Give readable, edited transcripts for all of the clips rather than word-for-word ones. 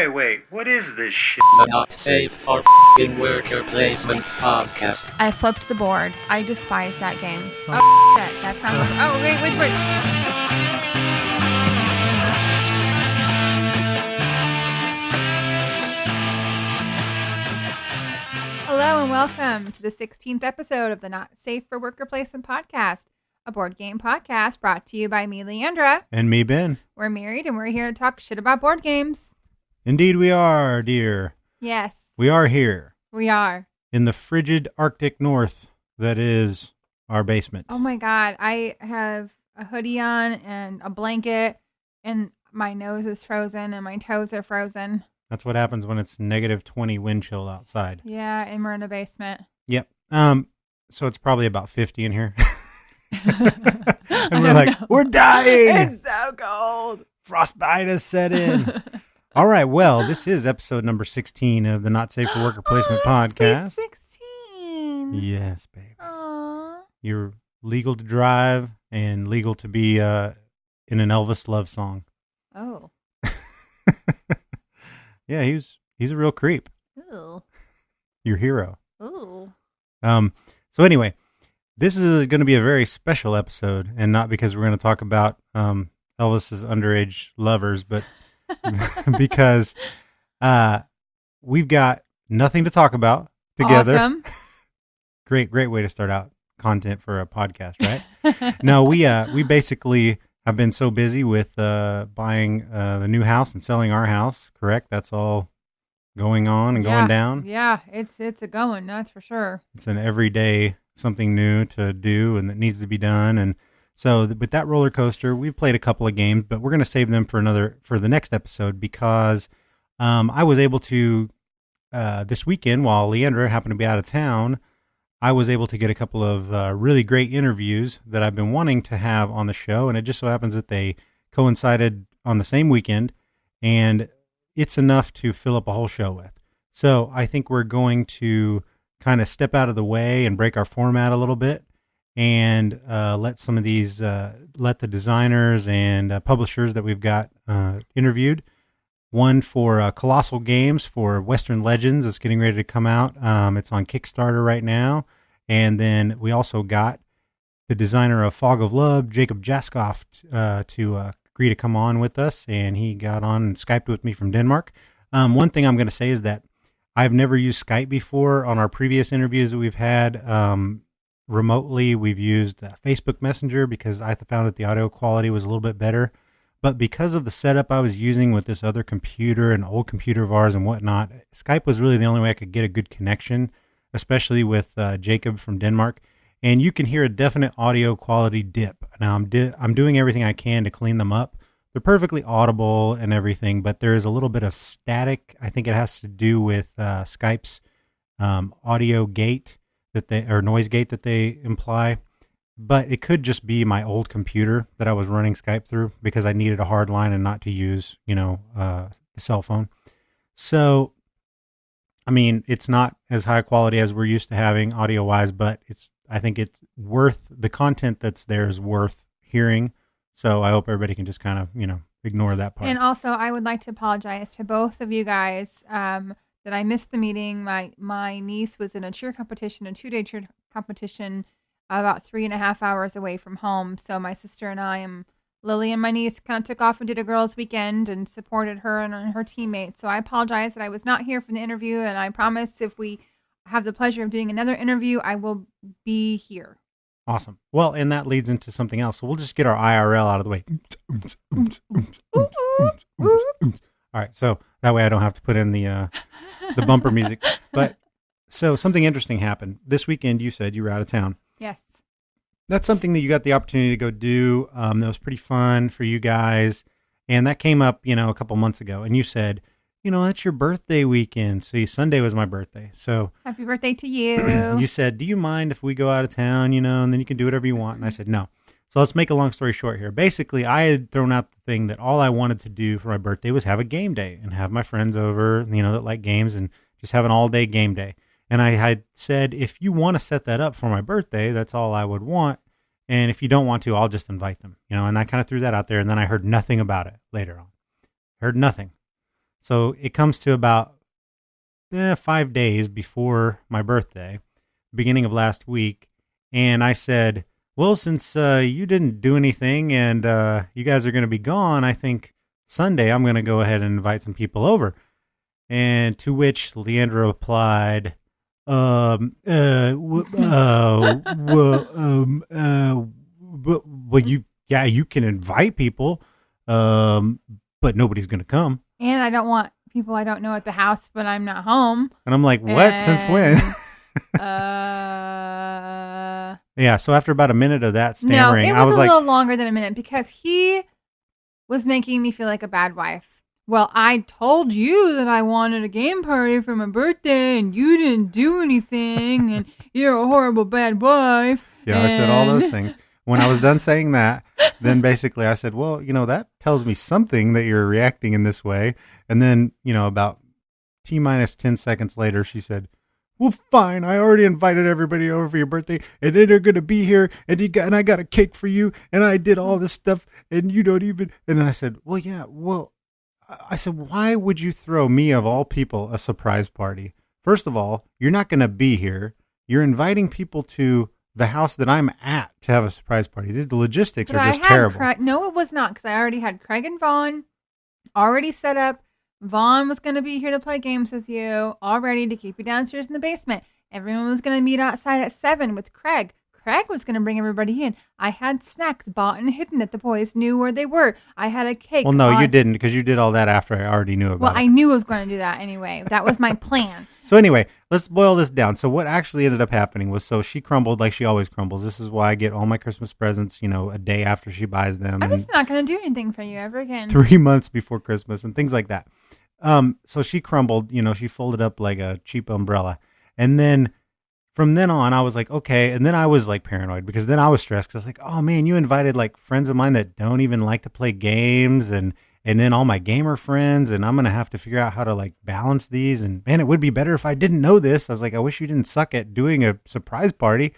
Wait. What is this shit? Not safe for f***ing worker placement podcast. I flipped the board. I despise that game. Oh, shit. That sounds like... Oh, wait. Hello and welcome to the 16th episode of the Not Safe for Worker Placement podcast, a board game podcast brought to you by me, Leandra. And me, Ben. We're married and we're here to talk shit about board games. Indeed we are, dear. Yes. We are here. We are. In the frigid Arctic North that is our basement. Oh my God. I have a hoodie on and a blanket and my nose is frozen and my toes are frozen. That's what happens when it's negative 20 wind chill outside. Yeah, and we're in a basement. Yep. So it's probably about 50 in here. And we're like, we're dying. It's so cold. Frostbite has set in. All right. Well, this is episode number 16 of the Not Safe for Worker Placement podcast. Sweet 16. Yes, baby. Aww. You're legal to drive and legal to be in an Elvis love song. Oh. Yeah, he's a real creep. Ooh. Your hero. Ooh. So anyway, this is going to be a very special episode, and not because we're going to talk about Elvis's underage lovers, but because we've got nothing to talk about together. Awesome. Great way to start out content for a podcast, right? No, we basically have been so busy with buying the new house and selling our house. Correct? That's all going on and going down. Yeah, it's a going, that's for sure. It's an everyday something new to do and that needs to be done. And so with that roller coaster, we've played a couple of games, but we're going to save them for the next episode because I was able to this weekend while Leandra happened to be out of town. I was able to get a couple of really great interviews that I've been wanting to have on the show, and it just so happens that they coincided on the same weekend, and it's enough to fill up a whole show with. So I think we're going to kind of step out of the way and break our format a little bit and let some of these, let the designers and publishers that we've got interviewed. One for Colossal Games for Western Legends is getting ready to come out. It's on Kickstarter right now. And then we also got the designer of Fog of Love, Jacob Jaskoff, to agree to come on with us. And he got on and Skyped with me from Denmark. One thing I'm going to say is that I've never used Skype before. On our previous interviews that we've had remotely, we've used Facebook Messenger because I found that the audio quality was a little bit better. But because of the setup I was using with this other computer, an old computer of ours and whatnot, Skype was really the only way I could get a good connection, especially with Jacob from Denmark. And you can hear a definite audio quality dip. Now, I'm doing everything I can to clean them up. They're perfectly audible and everything, but there is a little bit of static. I think it has to do with Skype's audio gate or noise gate that they imply. But it could just be my old computer that I was running Skype through because I needed a hard line and not to use, the cell phone. So, I mean, it's not as high quality as we're used to having audio-wise, but I think it's worth, the content that's there is worth hearing. So I hope everybody can just kind of, ignore that part. And also, I would like to apologize to both of you guys that I missed the meeting. My niece was in a cheer competition, a 2-day cheer competition, about 3.5 hours away from home. So my sister and Lily and my niece kind of took off and did a girls' weekend and supported her and her teammates. So I apologize that I was not here for the interview. And I promise if we have the pleasure of doing another interview, I will be here. Awesome. Well, and that leads into something else. So we'll just get our IRL out of the way. All right. So that way I don't have to put in the bumper music. But so something interesting happened. This weekend, you said you were out of town. Yes. That's something that you got the opportunity to go do. That was pretty fun for you guys. And that came up, a couple months ago. And you said, that's your birthday weekend. See, Sunday was my birthday. So happy birthday to you. You said, do you mind if we go out of town, and then you can do whatever you want? And I said, no. So let's make a long story short here. Basically, I had thrown out the thing that all I wanted to do for my birthday was have a game day and have my friends over, that like games and just have an all-day game day. And I had said, if you want to set that up for my birthday, that's all I would want. And if you don't want to, I'll just invite them, and I kind of threw that out there. And then I heard nothing about it later on. Heard nothing. So it comes to about 5 days before my birthday, beginning of last week. And I said, well, since you didn't do anything and you guys are going to be gone, I think Sunday I'm going to go ahead and invite some people over. And to which Leandra replied, well, you can invite people, but nobody's going to come. And I don't want people I don't know at the house when I'm not home. And I'm like, what? Since when? Yeah, so after about a minute of that stammering, I was a little longer than a minute because he was making me feel like a bad wife. Well, I told you that I wanted a game party for my birthday and you didn't do anything and you're a horrible bad wife. Yeah, I said all those things. When I was done saying that, then basically I said, well, that tells me something that you're reacting in this way. And then, about T-minus 10 seconds later, she said, well, fine. I already invited everybody over for your birthday, and they're going to be here, and I got a cake for you, and I did all this stuff, and you don't even... And then I said, well, yeah, I said, why would you throw me, of all people, a surprise party? First of all, you're not going to be here. You're inviting people to the house that I'm at to have a surprise party. The logistics are just terrible. No, it was not, because I already had Craig and Vaughn already set up. Vaughn was going to be here to play games with you, all ready to keep you downstairs in the basement. Everyone was going to meet outside at 7 with Craig. Craig was going to bring everybody in. I had snacks bought and hidden that the boys knew where they were. I had a cake. Well, no, you didn't, because you did all that after I already knew about it. Well, I knew I was going to do that anyway. That was my plan. So anyway, let's boil this down. So what actually ended up happening was, so she crumbled like she always crumbles. This is why I get all my Christmas presents, a day after she buys them. I'm just not going to do anything for you ever again. 3 months before Christmas and things like that. So she crumbled, she folded up like a cheap umbrella. And then from then on, I was like, okay. And then I was like paranoid because then I was stressed because I was like, oh man, you invited like friends of mine that don't even like to play games and then all my gamer friends. And I'm going to have to figure out how to like balance these. And man, it would be better if I didn't know this. I was like, I wish you didn't suck at doing a surprise party.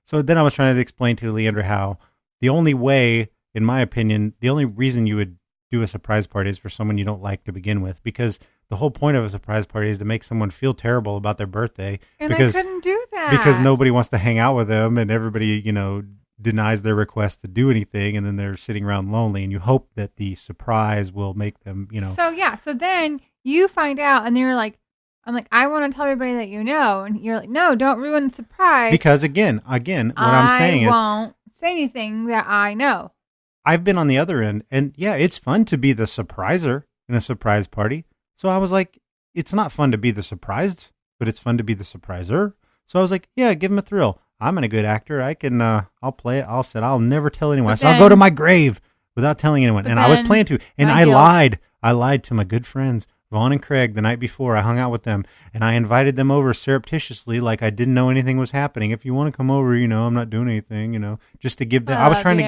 So then I was trying to explain to Leandra how the only way, in my opinion, the only reason you would do a surprise party is for someone you don't like to begin with, because the whole point of a surprise party is to make someone feel terrible about their birthday. And because, I couldn't do that. Because nobody wants to hang out with them and everybody, denies their request to do anything, and then they're sitting around lonely, and you hope that the surprise will make them, So then you find out and you're like, I'm like, I want to tell everybody that you know. And you're like, no, don't ruin the surprise. Because again, what I'm saying is, I won't say anything that I know. I've been on the other end, and yeah, it's fun to be the surpriser in a surprise party. So I was like, it's not fun to be the surprised, but it's fun to be the surpriser. So I was like, yeah, give him a thrill. I'm a good actor. I can, I'll play it. I'll never tell anyone. So I'll go to my grave without telling anyone. And I was planning to, and I lied. I lied to my good friends, Vaughn and Craig, the night before. I hung out with them, and I invited them over surreptitiously, like I didn't know anything was happening. If you want to come over, I'm not doing anything, just to give them. I was trying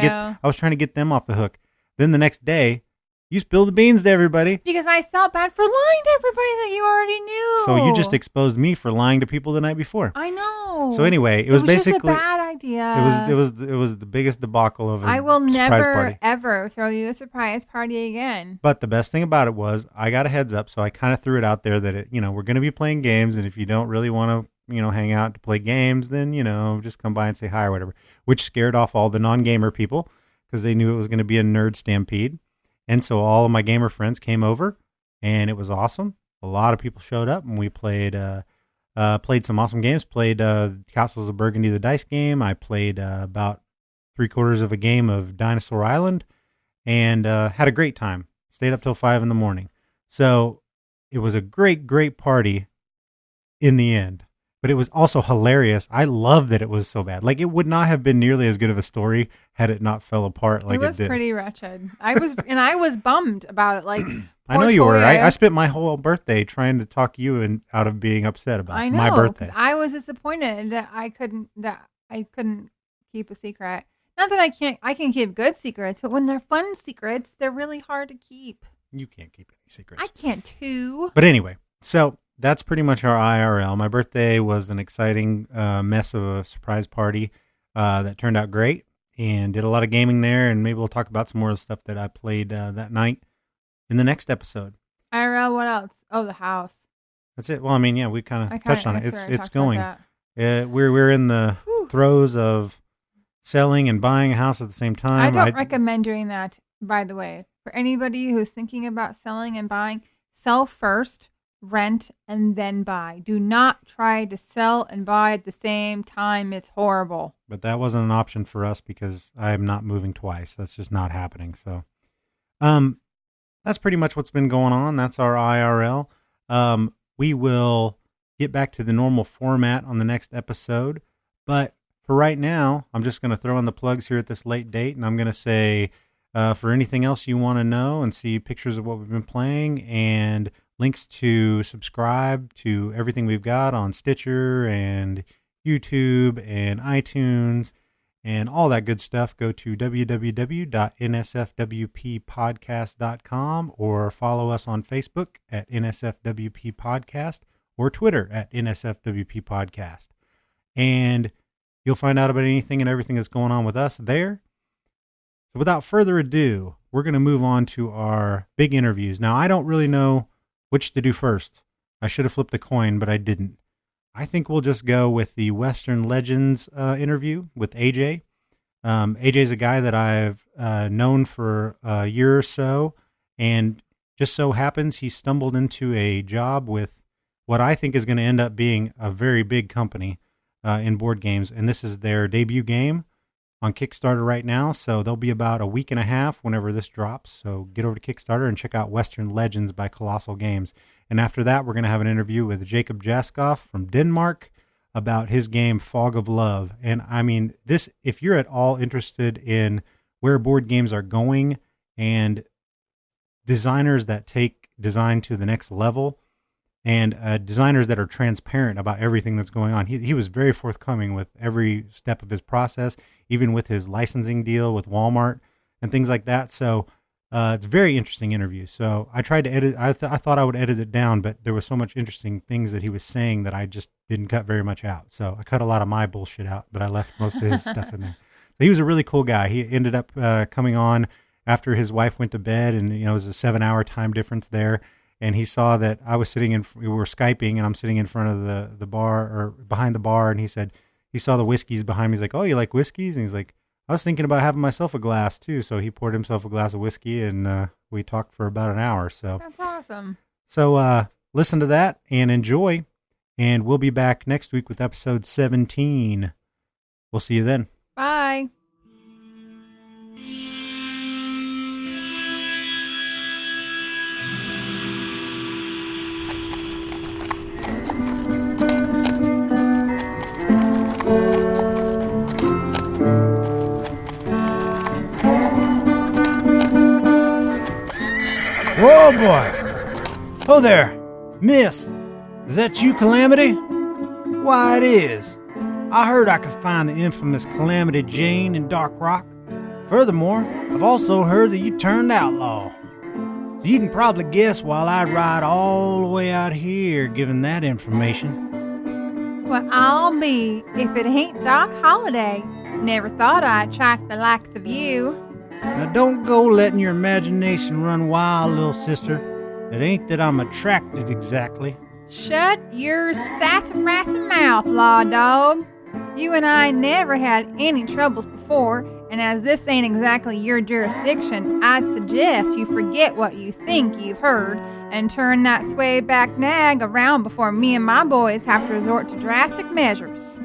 to get them off the hook. Then the next day, you spilled the beans to everybody because I felt bad for lying to everybody that you already knew. So you just exposed me for lying to people the night before. I know. So anyway, it was basically just a bad idea. It was the biggest debacle of a I will surprise party. never ever throw you a surprise party again. But the best thing about it was I got a heads up, so I kind of threw it out there that we're going to be playing games, and if you don't really want to hang out to play games, then just come by and say hi or whatever. Which scared off all the non-gamer people because they knew it was going to be a nerd stampede. And so all of my gamer friends came over, and it was awesome. A lot of people showed up, and we played some awesome games. Played Castles of Burgundy, the dice game. I played about 3/4 of a game of Dinosaur Island, and had a great time. Stayed up till 5 a.m. So it was a great, great party in the end. But it was also hilarious. I love that it was so bad. Like, it would not have been nearly as good of a story had it not fell apart like it did. It was pretty wretched. I was bummed about it. Like, I know you were. I spent my whole birthday trying to talk you out of being upset about my birthday. I was disappointed that I couldn't keep a secret. Not that I can keep good secrets, but when they're fun secrets, they're really hard to keep. You can't keep any secrets. I can't too. But anyway, so that's pretty much our IRL. My birthday was an exciting mess of a surprise party that turned out great, and did a lot of gaming there, and maybe we'll talk about some more of the stuff that I played that night in the next episode. All IRL, what else? Oh, the house. That's it. Well, I mean, yeah, we kind of touched on it. It's going. We're in the throes of selling and buying a house at the same time. I don't recommend doing that, by the way. For anybody who's thinking about selling and buying, sell first, rent, and then buy. Do not try to sell and buy at the same time. It's horrible. But that wasn't an option for us because I'm not moving twice. That's just not happening. So, that's pretty much what's been going on. That's our IRL. We will get back to the normal format on the next episode. But for right now, I'm just going to throw in the plugs here at this late date. And I'm going to say, for anything else you want to know and see pictures of what we've been playing and links to subscribe to everything we've got on Stitcher and YouTube and iTunes and all that good stuff, go to www.nsfwppodcast.com or follow us on Facebook at NSFWP Podcast or Twitter at NSFWP Podcast. And you'll find out about anything and everything that's going on with us there. So without further ado, we're going to move on to our big interviews. Now, I don't really know which to do first. I should have flipped a coin, but I didn't. I think we'll just go with the Western Legends interview with AJ. AJ's a guy that I've known for a year or so, and just so happens he stumbled into a job with what I think is going to end up being a very big company in board games, and this is their debut game on Kickstarter right now, so there'll be about a week and a half whenever this drops, so get over to Kickstarter and check out Western Legends by Colossal Games. And after that, we're going to have an interview with Jacob Jaskoff from Denmark about his game Fog of Love. And I mean, this, if you're at all interested in where board games are going and designers that take design to the next level and designers that are transparent about everything that's going on, he was very forthcoming with every step of his process, even with his licensing deal with Walmart and things like that. So it's a very interesting interview. So I tried to edit. I thought I would edit it down, but there was so much interesting things that he was saying that I just didn't cut very much out. So I cut a lot of my bullshit out, but I left most of his stuff in there. So he was a really cool guy. He ended up coming on after his wife went to bed, and it was a 7-hour time difference there. And he saw that I was we were Skyping, and I'm sitting in front of the bar or behind the bar, and he said he saw the whiskeys behind me. He's like, "Oh, you like whiskeys?" And he's like, I was thinking about having myself a glass too. So he poured himself a glass of whiskey, and we talked for about an hour. So that's awesome. So listen to that and enjoy. And we'll be back next week with episode 17. We'll see you then. Bye. Oh boy! Oh there, miss. Is that you, Calamity? Why, it is. I heard I could find the infamous Calamity Jane in Dark Rock. Furthermore, I've also heard that you turned outlaw. So you can probably guess why I'd ride all the way out here giving that information. Well, I'll be if it ain't Doc Holliday. Never thought I'd attract the likes of you. Now don't go letting your imagination run wild, little sister. It ain't that I'm attracted exactly. Shut your sassafras mouth, law dog. You and I never had any troubles before, and as this ain't exactly your jurisdiction, I'd suggest you forget what you think you've heard and turn that sway back nag around before me and my boys have to resort to drastic measures.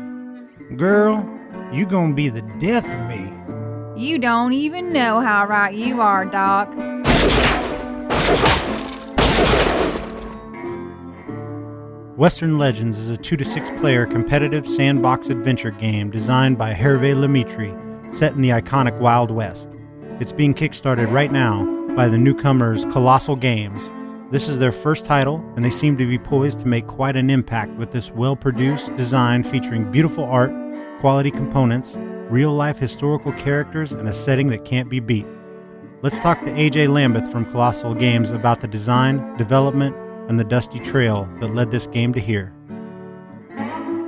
Girl, you gonna be the death of me. You don't even know how right you are, Doc. Western Legends is a 2 to 6 player competitive sandbox adventure game designed by Hervé Lemaitre, set in the iconic Wild West. It's being kickstarted right now by the newcomers Colossal Games. This is their first title, and they seem to be poised to make quite an impact with this well-produced design featuring beautiful art, quality components, real-life historical characters, and a setting that can't be beat. Let's talk to AJ Lambeth from Colossal Games about the design, development, and the dusty trail that led this game to here.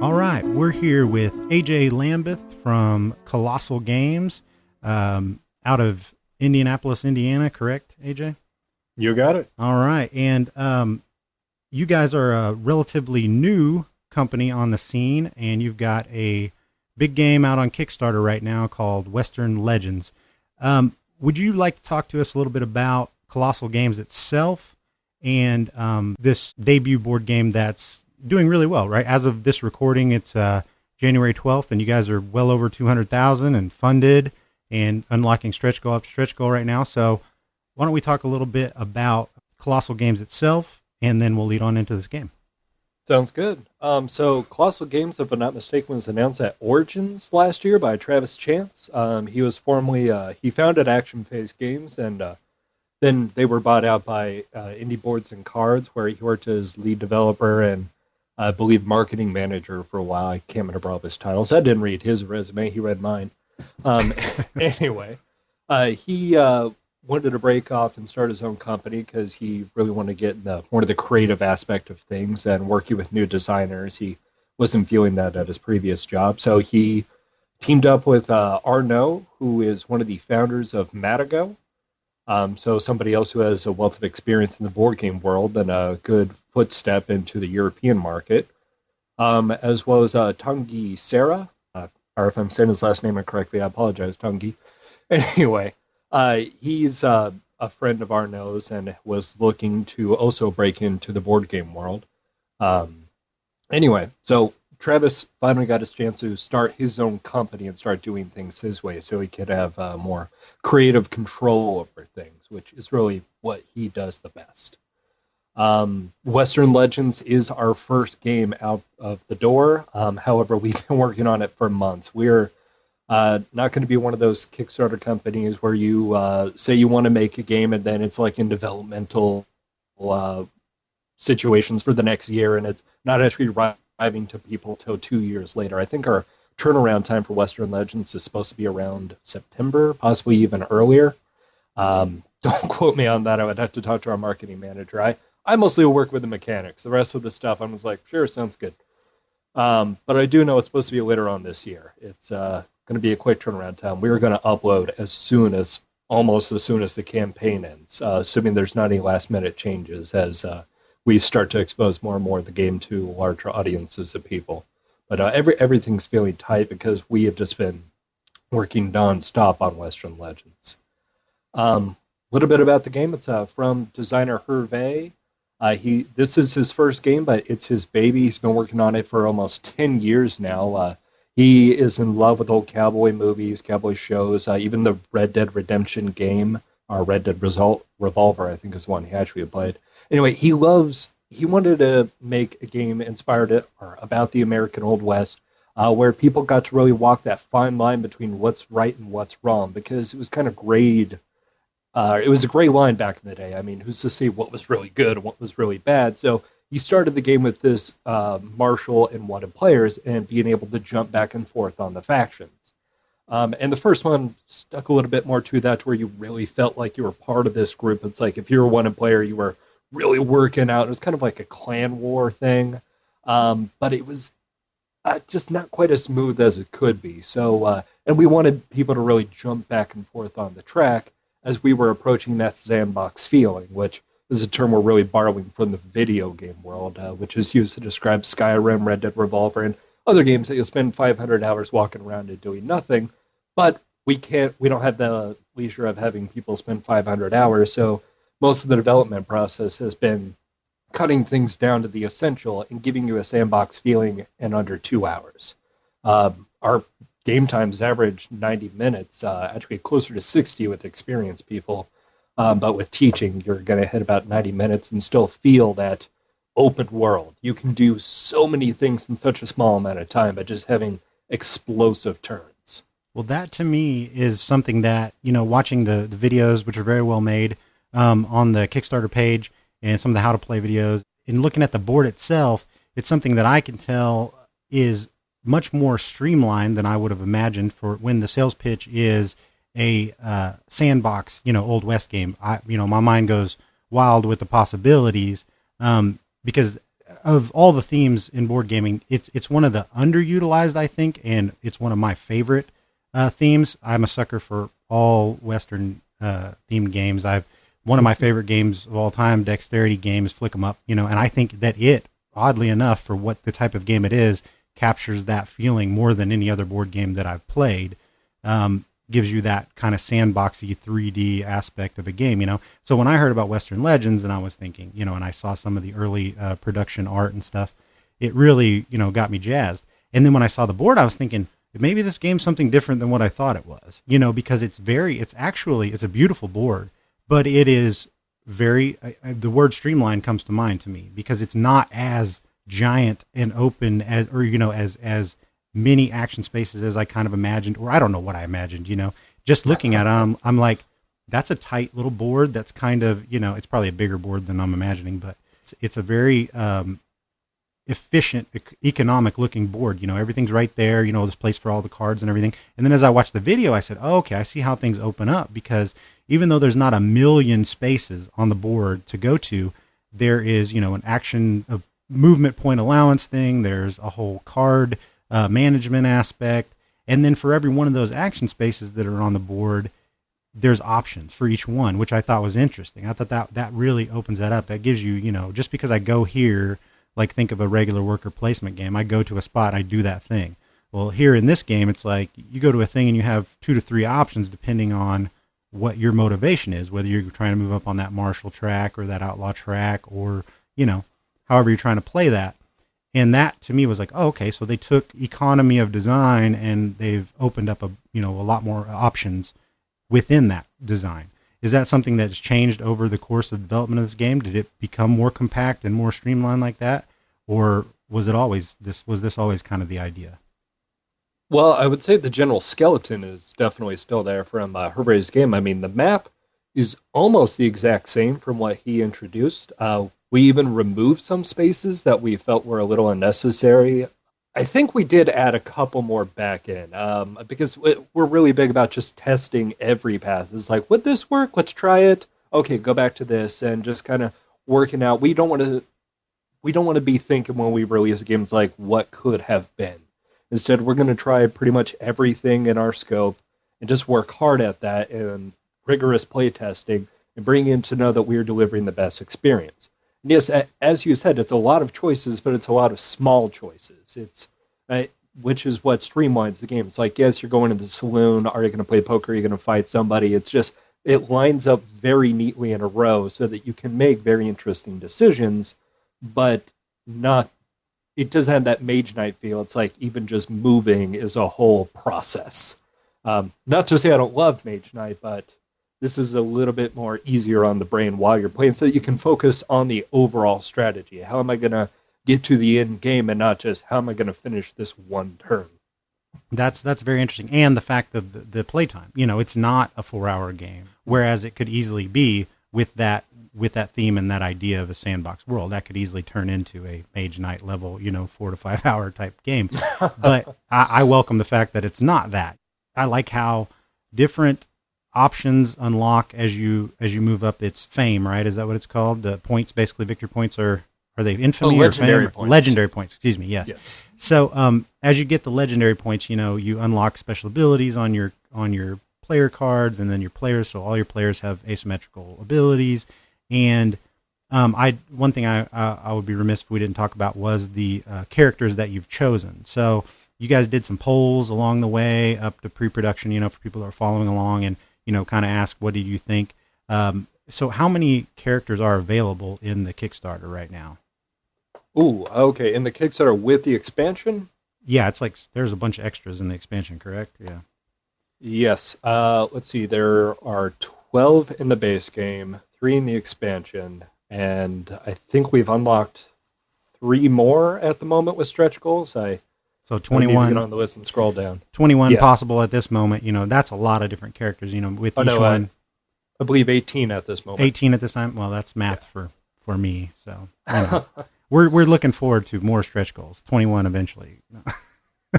All right, we're here with AJ Lambeth from Colossal Games, out of Indianapolis, Indiana, correct, AJ? You got it. All right. And you guys are a relatively new company on the scene, and you've got a big game out on Kickstarter right now called Western Legends. Would you like to talk to us a little bit about Colossal Games itself and this debut board game that's doing really well, right? As of this recording, it's January 12th, and you guys are well over 200,000 and funded and unlocking stretch goal after stretch goal right now. So why don't we talk a little bit about Colossal Games itself, and then we'll lead on into this game. Sounds good. So Colossal Games, if I'm not mistaken, was announced at Origins last year by Travis Chance. He was formerly, he founded Action Phase Games, and then they were bought out by Indie Boards and Cards, where he worked as lead developer and I believe marketing manager for a while. I can't remember all of his titles. I didn't read his resume. He read mine. Anyway, he wanted to break off and start his own company because he really wanted to get more of the creative aspect of things and working with new designers. He wasn't feeling that at his previous job. So he teamed up with Arnaud, who is one of the founders of Matago. So somebody else who has a wealth of experience in the board game world and a good footstep into the European market, as well as Tanguy Serra, or if I'm saying his last name incorrectly, I apologize, Tanguy. Anyway, he's a friend of Arnaud's and was looking to also break into the board game world. Anyway, so Travis finally got his chance to start his own company and start doing things his way so he could have more creative control over things, which is really what he does the best. Western Legends is our first game out of the door. However, we've been working on it for months. We're not going to be one of those Kickstarter companies where you say you want to make a game and then it's like in developmental situations for the next year and it's not actually arriving to people till 2 years later. I think our turnaround time for Western Legends is supposed to be around September, possibly even earlier. Don't quote me on that. I would have to talk to our marketing manager. I mostly work with the mechanics. The rest of the stuff, I'm just like, sure, sounds good. But I do know it's supposed to be later on this year. It's going to be a quick turnaround time. We are going to upload almost as soon as the campaign ends, assuming there's not any last-minute changes as we start to expose more and more of the game to larger audiences of people. But everything's feeling tight because we have just been working non-stop on Western Legends. A little bit about the game. It's from designer Hervé. This is his first game, but it's his baby. He's been working on it for almost 10 years now. He is in love with old cowboy movies, cowboy shows, even the Red Dead Redemption game, or Red Dead Revolver, I think is one he actually played. Anyway, he wanted to make a game about the American Old West, where people got to really walk that fine line between what's right and what's wrong, because it was kind of grayed. It was a gray line back in the day. I mean, who's to say what was really good and what was really bad? So you started the game with this martial and wanted players and being able to jump back and forth on the factions. And the first one stuck a little bit more to that, to where you really felt like you were part of this group. It's like if you were one player, you were really working out. It was kind of like a clan war thing, but it was just not quite as smooth as it could be. So, and we wanted people to really jump back and forth on the track as we were approaching that sandbox feeling, which is a term we're really borrowing from the video game world, which is used to describe Skyrim, Red Dead Revolver, and other games that you'll spend 500 hours walking around and doing nothing. But we don't have the leisure of having people spend 500 hours, so most of the development process has been cutting things down to the essential and giving you a sandbox feeling in under 2 hours. Our game times average 90 minutes, actually closer to 60 with experienced people. But with teaching, you're going to hit about 90 minutes and still feel that open world. You can do so many things in such a small amount of time by just having explosive turns. Well, that to me is something that, watching the videos, which are very well made, on the Kickstarter page and some of the how to play videos, and looking at the board itself, it's something that I can tell is much more streamlined than I would have imagined for when the sales pitch is a sandbox, Old West game. My mind goes wild with the possibilities because of all the themes in board gaming. It's one of the underutilized, I think, and it's one of my favorite themes. I'm a sucker for all Western themed games. one of my favorite games of all time, dexterity game, is Flick 'em Up. And I think that it, oddly enough, for what the type of game it is, captures that feeling more than any other board game that I've played. Gives you that kind of sandboxy 3D aspect of a game, So when I heard about Western Legends and I was thinking, and I saw some of the early production art and stuff, it really, got me jazzed. And then when I saw the board, I was thinking, maybe this game's something different than what I thought it was, because it's a beautiful board, but it is very, the word streamlined comes to mind to me because it's not as giant and open as many action spaces as I kind of imagined, or I don't know what I imagined, just looking at them, I'm like, that's a tight little board. That's kind of, it's probably a bigger board than I'm imagining, but it's a very efficient, economic looking board. Everything's right there, there's place for all the cards and everything. And then as I watched the video, I said, oh, okay, I see how things open up, because even though there's not a million spaces on the board to go to, there is, an action, a movement point allowance thing. There's a whole card management aspect, and then for every one of those action spaces that are on the board, there's options for each one, which I thought was interesting. I thought that really opens that up. That gives you, just because I go here, like think of a regular worker placement game, I go to a spot, I do that thing. Well, here in this game, it's like you go to a thing and you have 2 to 3 options depending on what your motivation is, whether you're trying to move up on that martial track or that outlaw track, or however you're trying to play that. And that to me was like, oh, okay, so they took economy of design and they've opened up a lot more options within that design. Is that something that's changed over the course of development of this game? Did it become more compact and more streamlined like that, or was this always kind of the idea? Well, I would say the general skeleton is definitely still there from Herbert's game. I mean, the map is almost the exact same from what he introduced. We even removed some spaces that we felt were a little unnecessary. I think we did add a couple more back in because we're really big about just testing every path. It's like, would this work? Let's try it. Okay, go back to this, and just kind of working out. We don't want to be thinking when we release games like what could have been. Instead, we're going to try pretty much everything in our scope and just work hard at that and rigorous play testing and bring in to know that we're delivering the best experience. And yes, as you said, it's a lot of choices, but it's a lot of small choices. It's which is what streamlines the game. It's like, yes, you're going to the saloon. Are you going to play poker? Are you going to fight somebody? It's just, it lines up very neatly in a row so that you can make very interesting decisions, but it doesn't have that Mage Knight feel. It's like even just moving is a whole process. Not to say I don't love Mage Knight, but this is a little bit more easier on the brain while you're playing so that you can focus on the overall strategy. How am I going to get to the end game and not just how am I going to finish this one turn? That's very interesting. And the fact of the playtime, it's not a 4-hour game, whereas it could easily be with that theme and that idea of a sandbox world. That could easily turn into a Mage Knight level, 4 to 5 hour type game. But I welcome the fact that it's not that. I like how different options unlock as you move up its fame, right? Is that what it's called? The points, basically, victory points are they infamy or fame? Points. Legendary points, excuse me, yes. So as you get the legendary points, you unlock special abilities on your player cards and then your players, so all your players have asymmetrical abilities. And one thing I would be remiss if we didn't talk about was the characters that you've chosen. So you guys did some polls along the way up to pre-production, for people that are following along and, kind of ask, what did you think? So how many characters are available in the Kickstarter right now? Ooh, okay. In the Kickstarter with the expansion? Yeah, it's like there's a bunch of extras in the expansion, correct? Yeah. Yes. Let's see. There are 12 in the base game, 3 in the expansion, and I think we've unlocked 3 more at the moment with stretch goals. So 21 get on the list and scroll down. 21 possible at this moment. That's a lot of different characters. With each one. I believe 18 at this moment. 18 at this time. Well, that's math for me. So we're looking forward to more stretch goals. 21 eventually.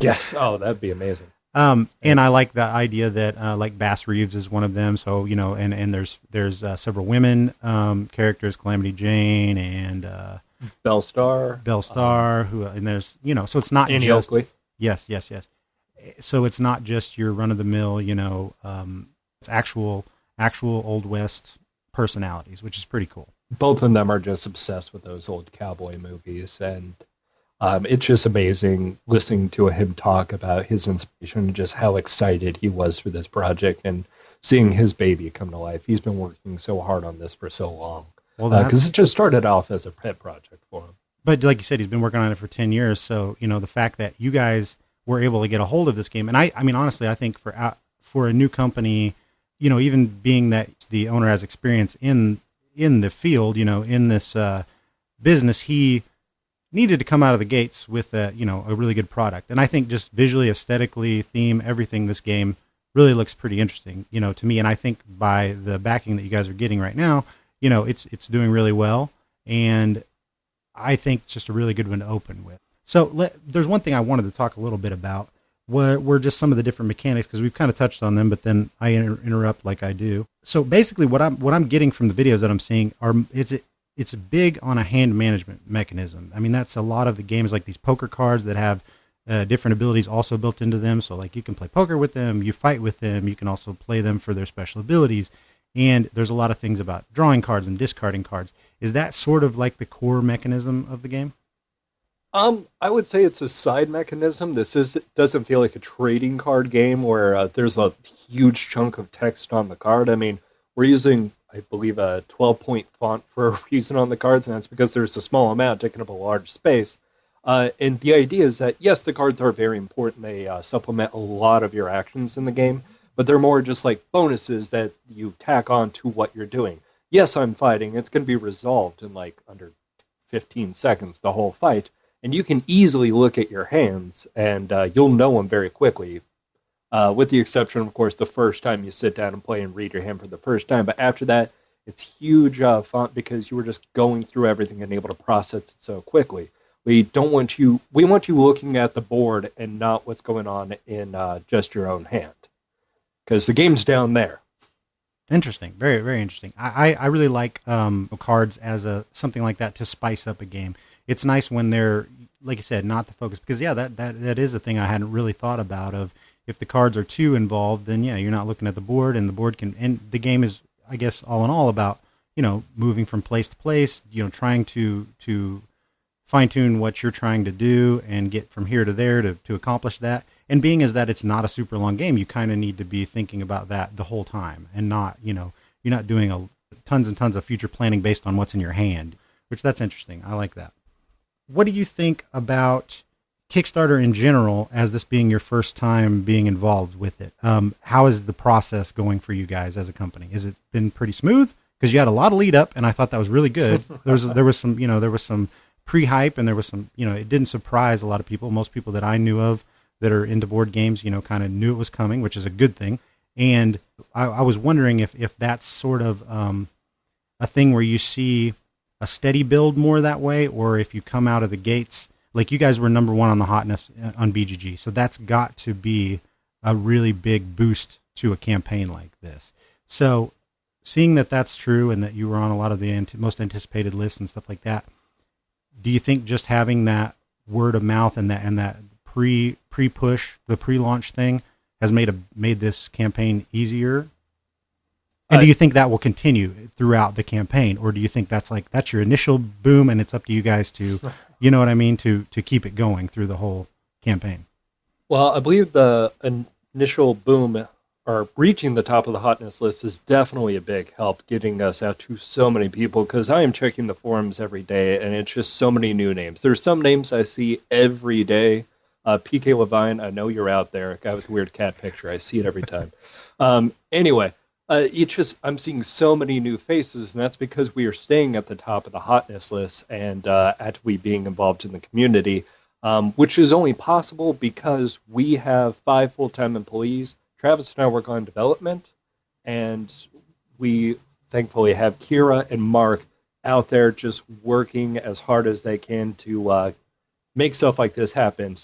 Yes. Oh, that'd be amazing. And I like the idea that like Bass Reeves is one of them. So and there's several women characters, Calamity Jane and Bellstar, who and there's so it's not Annie just Oakley. Yes. So it's not just your run of the mill. It's actual Old West personalities, which is pretty cool. Both of them are just obsessed with those old cowboy movies, and it's just amazing listening to him talk about his inspiration and just how excited he was for this project and seeing his baby come to life. He's been working so hard on this for so long. Well, because it just started off as a pet project for him. But like you said, he's been working on it for 10 years. So, the fact that you guys were able to get a hold of this game, and I mean, honestly, I think for a new company, even being that the owner has experience in the field, in this business, he needed to come out of the gates with a really good product. And I think just visually, aesthetically, theme, everything, this game really looks pretty interesting, to me. And I think by the backing that you guys are getting right now, it's doing really well. And I think it's just a really good one to open with. So there's one thing I wanted to talk a little bit about. Were just some of the different mechanics, because we've kind of touched on them, but then I interrupt like I do. So basically, what I'm getting from the videos that I'm seeing it's big on a hand management mechanism. I mean, that's a lot of the games, like these poker cards that have different abilities also built into them. So like you can play poker with them, you fight with them, you can also play them for their special abilities. And there's a lot of things about drawing cards and discarding cards. Is that sort of like the core mechanism of the game? I would say it's a side mechanism. Doesn't feel like a trading card game where there's a huge chunk of text on the card. I mean, we're using, I believe, a 12-point font for a reason on the cards, and that's because there's a small amount taking up a large space. And the idea is that, yes, the cards are very important. They supplement a lot of your actions in the game, but they're more just like bonuses that you tack on to what you're doing. Yes, I'm fighting. It's going to be resolved in like under 15 seconds, the whole fight. And you can easily look at your hands, and you'll know them very quickly, with the exception, of course, the first time you sit down and play and read your hand for the first time. But after that, it's huge font because you were just going through everything and able to process it so quickly. We want you looking at the board and not what's going on in just your own hand, because the game's down there. Interesting. Very, very interesting. I really like cards as something like that to spice up a game. It's nice when they're, like you said, not the focus, because that is a thing I hadn't really thought about. Of if the cards are too involved, then you're not looking at the board, and the game is, I guess, all in all about moving from place to place, trying to fine tune what you're trying to do and get from here to there to accomplish that. And being as that it's not a super long game, you kind of need to be thinking about that the whole time, and not you're not doing tons and tons of future planning based on what's in your hand, which that's interesting. I like that. What do you think about Kickstarter in general, as this being your first time being involved with it? How is the process going for you guys as a company? Has it been pretty smooth? Because you had a lot of lead up, and I thought that was really good. There was some pre-hype, and there was some, it didn't surprise a lot of people. Most people that I knew of that are into board games, kind of knew it was coming, which is a good thing. And I was wondering if that's sort of a thing where you see a steady build more that way, or if you come out of the gates, like you guys were number one on the hotness on BGG. So that's got to be a really big boost to a campaign like this. So seeing that that's true, and that you were on a lot of the most anticipated lists and stuff like that, do you think just having that word of mouth and that pre-push, the pre-launch thing, has made this campaign easier? And do you think that will continue throughout the campaign, or do you think that's your initial boom, and it's up to you guys to, to keep it going through the whole campaign? Well, I believe the initial boom, or reaching the top of the hotness list, is definitely a big help getting us out to so many people, because I am checking the forums every day, and it's just so many new names. There's some names I see every day. PK Levine, I know you're out there. Guy with the weird cat picture. I see it every time. Anyway. I'm seeing so many new faces, and that's because we are staying at the top of the hotness list and actively being involved in the community, which is only possible because we have 5 full-time employees. Travis and I work on development, and we thankfully have Kira and Mark out there just working as hard as they can to make stuff like this happen,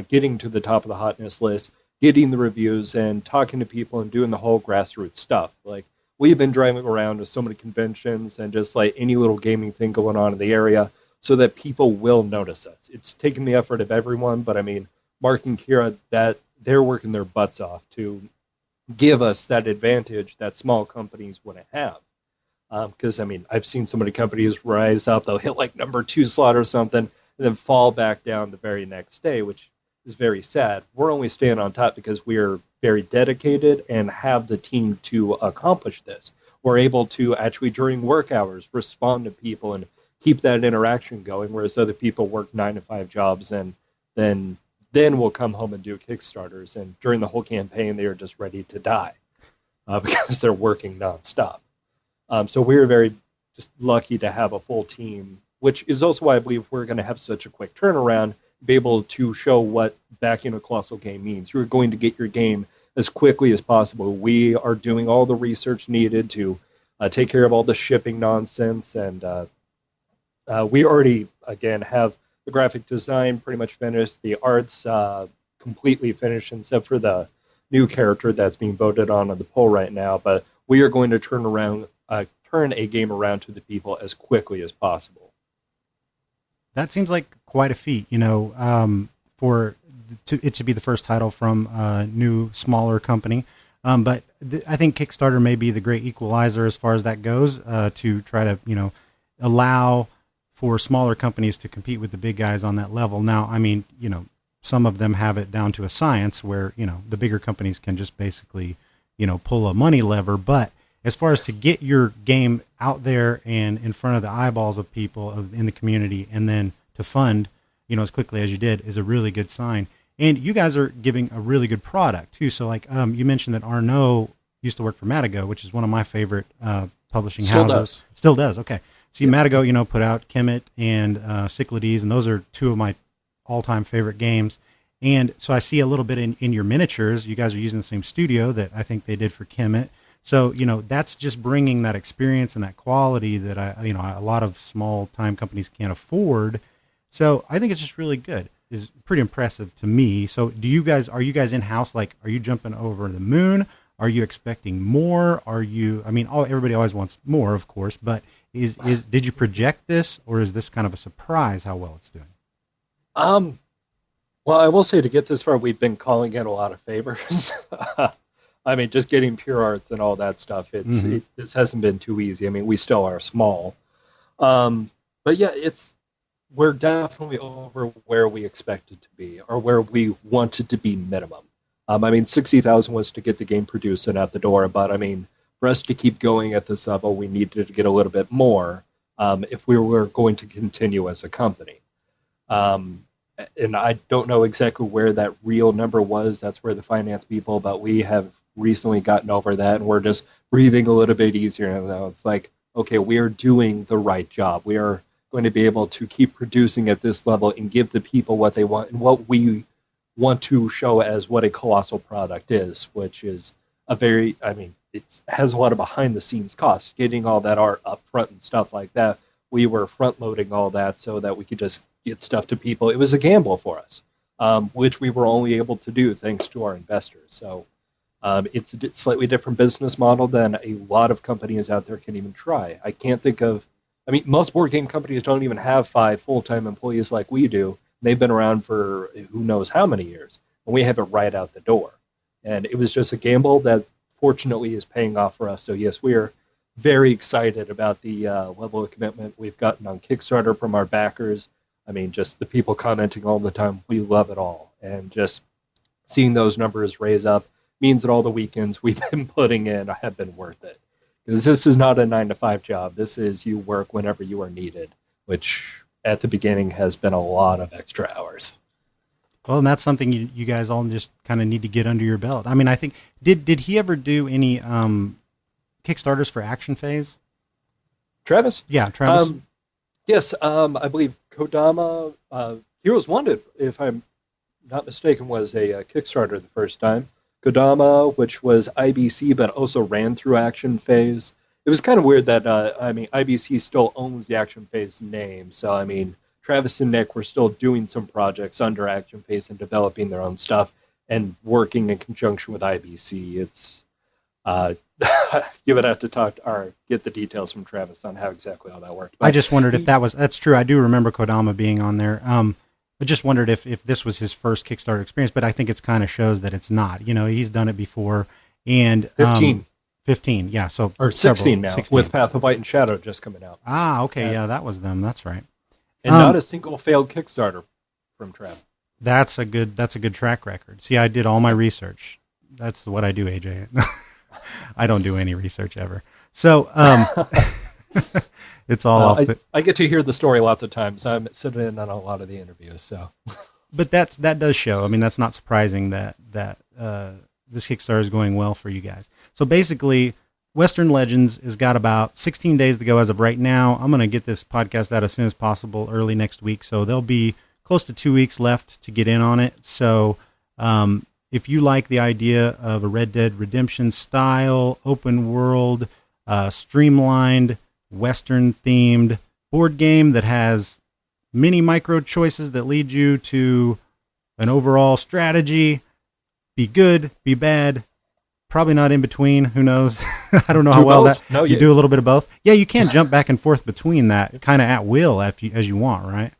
getting to the top of the hotness list, getting the reviews, and talking to people and doing the whole grassroots stuff. Like, we've been driving around to so many conventions and just like any little gaming thing going on in the area so that people will notice us. It's taken the effort of everyone, but I mean, Mark and Kira, that they're working their butts off to give us that advantage that small companies wouldn't have. Because, I mean, I've seen so many companies rise up. They'll hit like number 2 slot or something and then fall back down the very next day, which is very sad. We're only staying on top because we are very dedicated and have the team to accomplish this. We're able to actually, during work hours, respond to people and keep that interaction going, whereas other people work 9-to-5 jobs and then will come home and do Kickstarters. And during the whole campaign, they are just ready to die because they're working nonstop. So we're very just lucky to have a full team, which is also why I believe we're going to have such a quick turnaround, be able to show what backing a colossal game means. You're going to get your game as quickly as possible. We are doing all the research needed to take care of all the shipping nonsense, and we already, again, have the graphic design pretty much finished, the art's completely finished, except for the new character that's being voted on the poll right now, but we are going to turn a game around to the people as quickly as possible. That seems like quite a feat, you know, for it to be the first title from a new, smaller company. But I think Kickstarter may be the great equalizer as far as that goes, to try to, you know, allow for smaller companies to compete with the big guys on that level. Now, I mean, you know, some of them have it down to a science where, you know, the bigger companies can just basically, you know, pull a money lever. But as far as to get your game out there and in front of the eyeballs of people in the community, and then to fund, you know, as quickly as you did, is a really good sign. And you guys are giving a really good product too. So like, you mentioned that Arnaud used to work for Matago, which is one of my favorite publishing houses. Still does. Okay. See, yeah. Matago, you know, put out Kemet and Cyclades, and those are two of my all-time favorite games. And so I see a little bit in your miniatures. You guys are using the same studio that I think they did for Kemet. So, you know, that's just bringing that experience and that quality that a lot of small-time companies can't afford. So I think it's just really good. It's pretty impressive to me. So are you guys in-house? Like, are you jumping over the moon? Are you expecting more? Everybody always wants more, of course, but did you project this, or is this kind of a surprise how well it's doing? Well, I will say, to get this far, we've been calling in a lot of favors. I mean, just getting pure arts and all that stuff, this hasn't been too easy. I mean, we still are small. But yeah, we're definitely over where we expected to be, or where we wanted to be minimum. I mean, 60,000 was to get the game produced and out the door, but I mean, for us to keep going at this level, we needed to get a little bit more if we were going to continue as a company. And I don't know exactly where that real number was. That's where the finance people, but we have recently gotten over that, and we're just breathing a little bit easier now. It's like, okay, we are doing the right job. We are going to be able to keep producing at this level and give the people what they want and what we want to show as what a colossal product is, which is it has a lot of behind-the-scenes costs, getting all that art up front and stuff like that. We were front-loading all that so that we could just get stuff to people. It was a gamble for us, which we were only able to do thanks to our investors. So it's a slightly different business model than a lot of companies out there can even try. I can't think of... I mean, most board game companies don't even have 5 full-time employees like we do. They've been around for who knows how many years, and we have it right out the door. And it was just a gamble that fortunately is paying off for us. So yes, we are very excited about the level of commitment we've gotten on Kickstarter from our backers. I mean, just the people commenting all the time, we love it all. And just seeing those numbers raise up means that all the weekends we've been putting in have been worth it. Because this is not a 9-to-5 job. This is you work whenever you are needed, which at the beginning has been a lot of extra hours. Well, and that's something you guys all just kind of need to get under your belt. I mean, I think, did he ever do any Kickstarters for Action Phase? Travis? Yeah, Travis. Yes, I believe Kodama, Heroes Wanted, if I'm not mistaken, was a Kickstarter the first time. Kodama, which was IBC, but also ran through Action Phase. It was kind of weird that, IBC still owns the Action Phase name, so, I mean, Travis and Nick were still doing some projects under Action Phase and developing their own stuff and working in conjunction with IBC. It's you would have to get the details from Travis on how exactly all that worked. But I just wondered if that's true. I do remember Kodama being on there. I just wondered if this was his first Kickstarter experience, but I think it's kind of shows that it's not. You know, he's done it before. And 15. 15, yeah. So or 16 now, 16. with Path of Light and Shadow just coming out. Ah, okay, yeah, that was them. That's right. And not a single failed Kickstarter from Trav. That's a good track record. See, I did all my research. That's what I do, AJ. I don't do any research ever. So it's all off. I get to hear the story lots of times. I'm sitting in on a lot of the interviews. So, but that does show. I mean, that's not surprising that this Kickstarter is going well for you guys. So basically, Western Legends has got about 16 days to go as of right now. I'm going to get this podcast out as soon as possible, early next week. So there'll be close to 2 weeks left to get in on it. So if you like the idea of a Red Dead Redemption style, open world, streamlined, Western themed board game that has many micro choices that lead you to an overall strategy, be good, be bad, probably not in between. Who knows? I don't know how well both? that No, you do a little bit of both. Yeah, you can jump back and forth between that kind of at will as you want, right?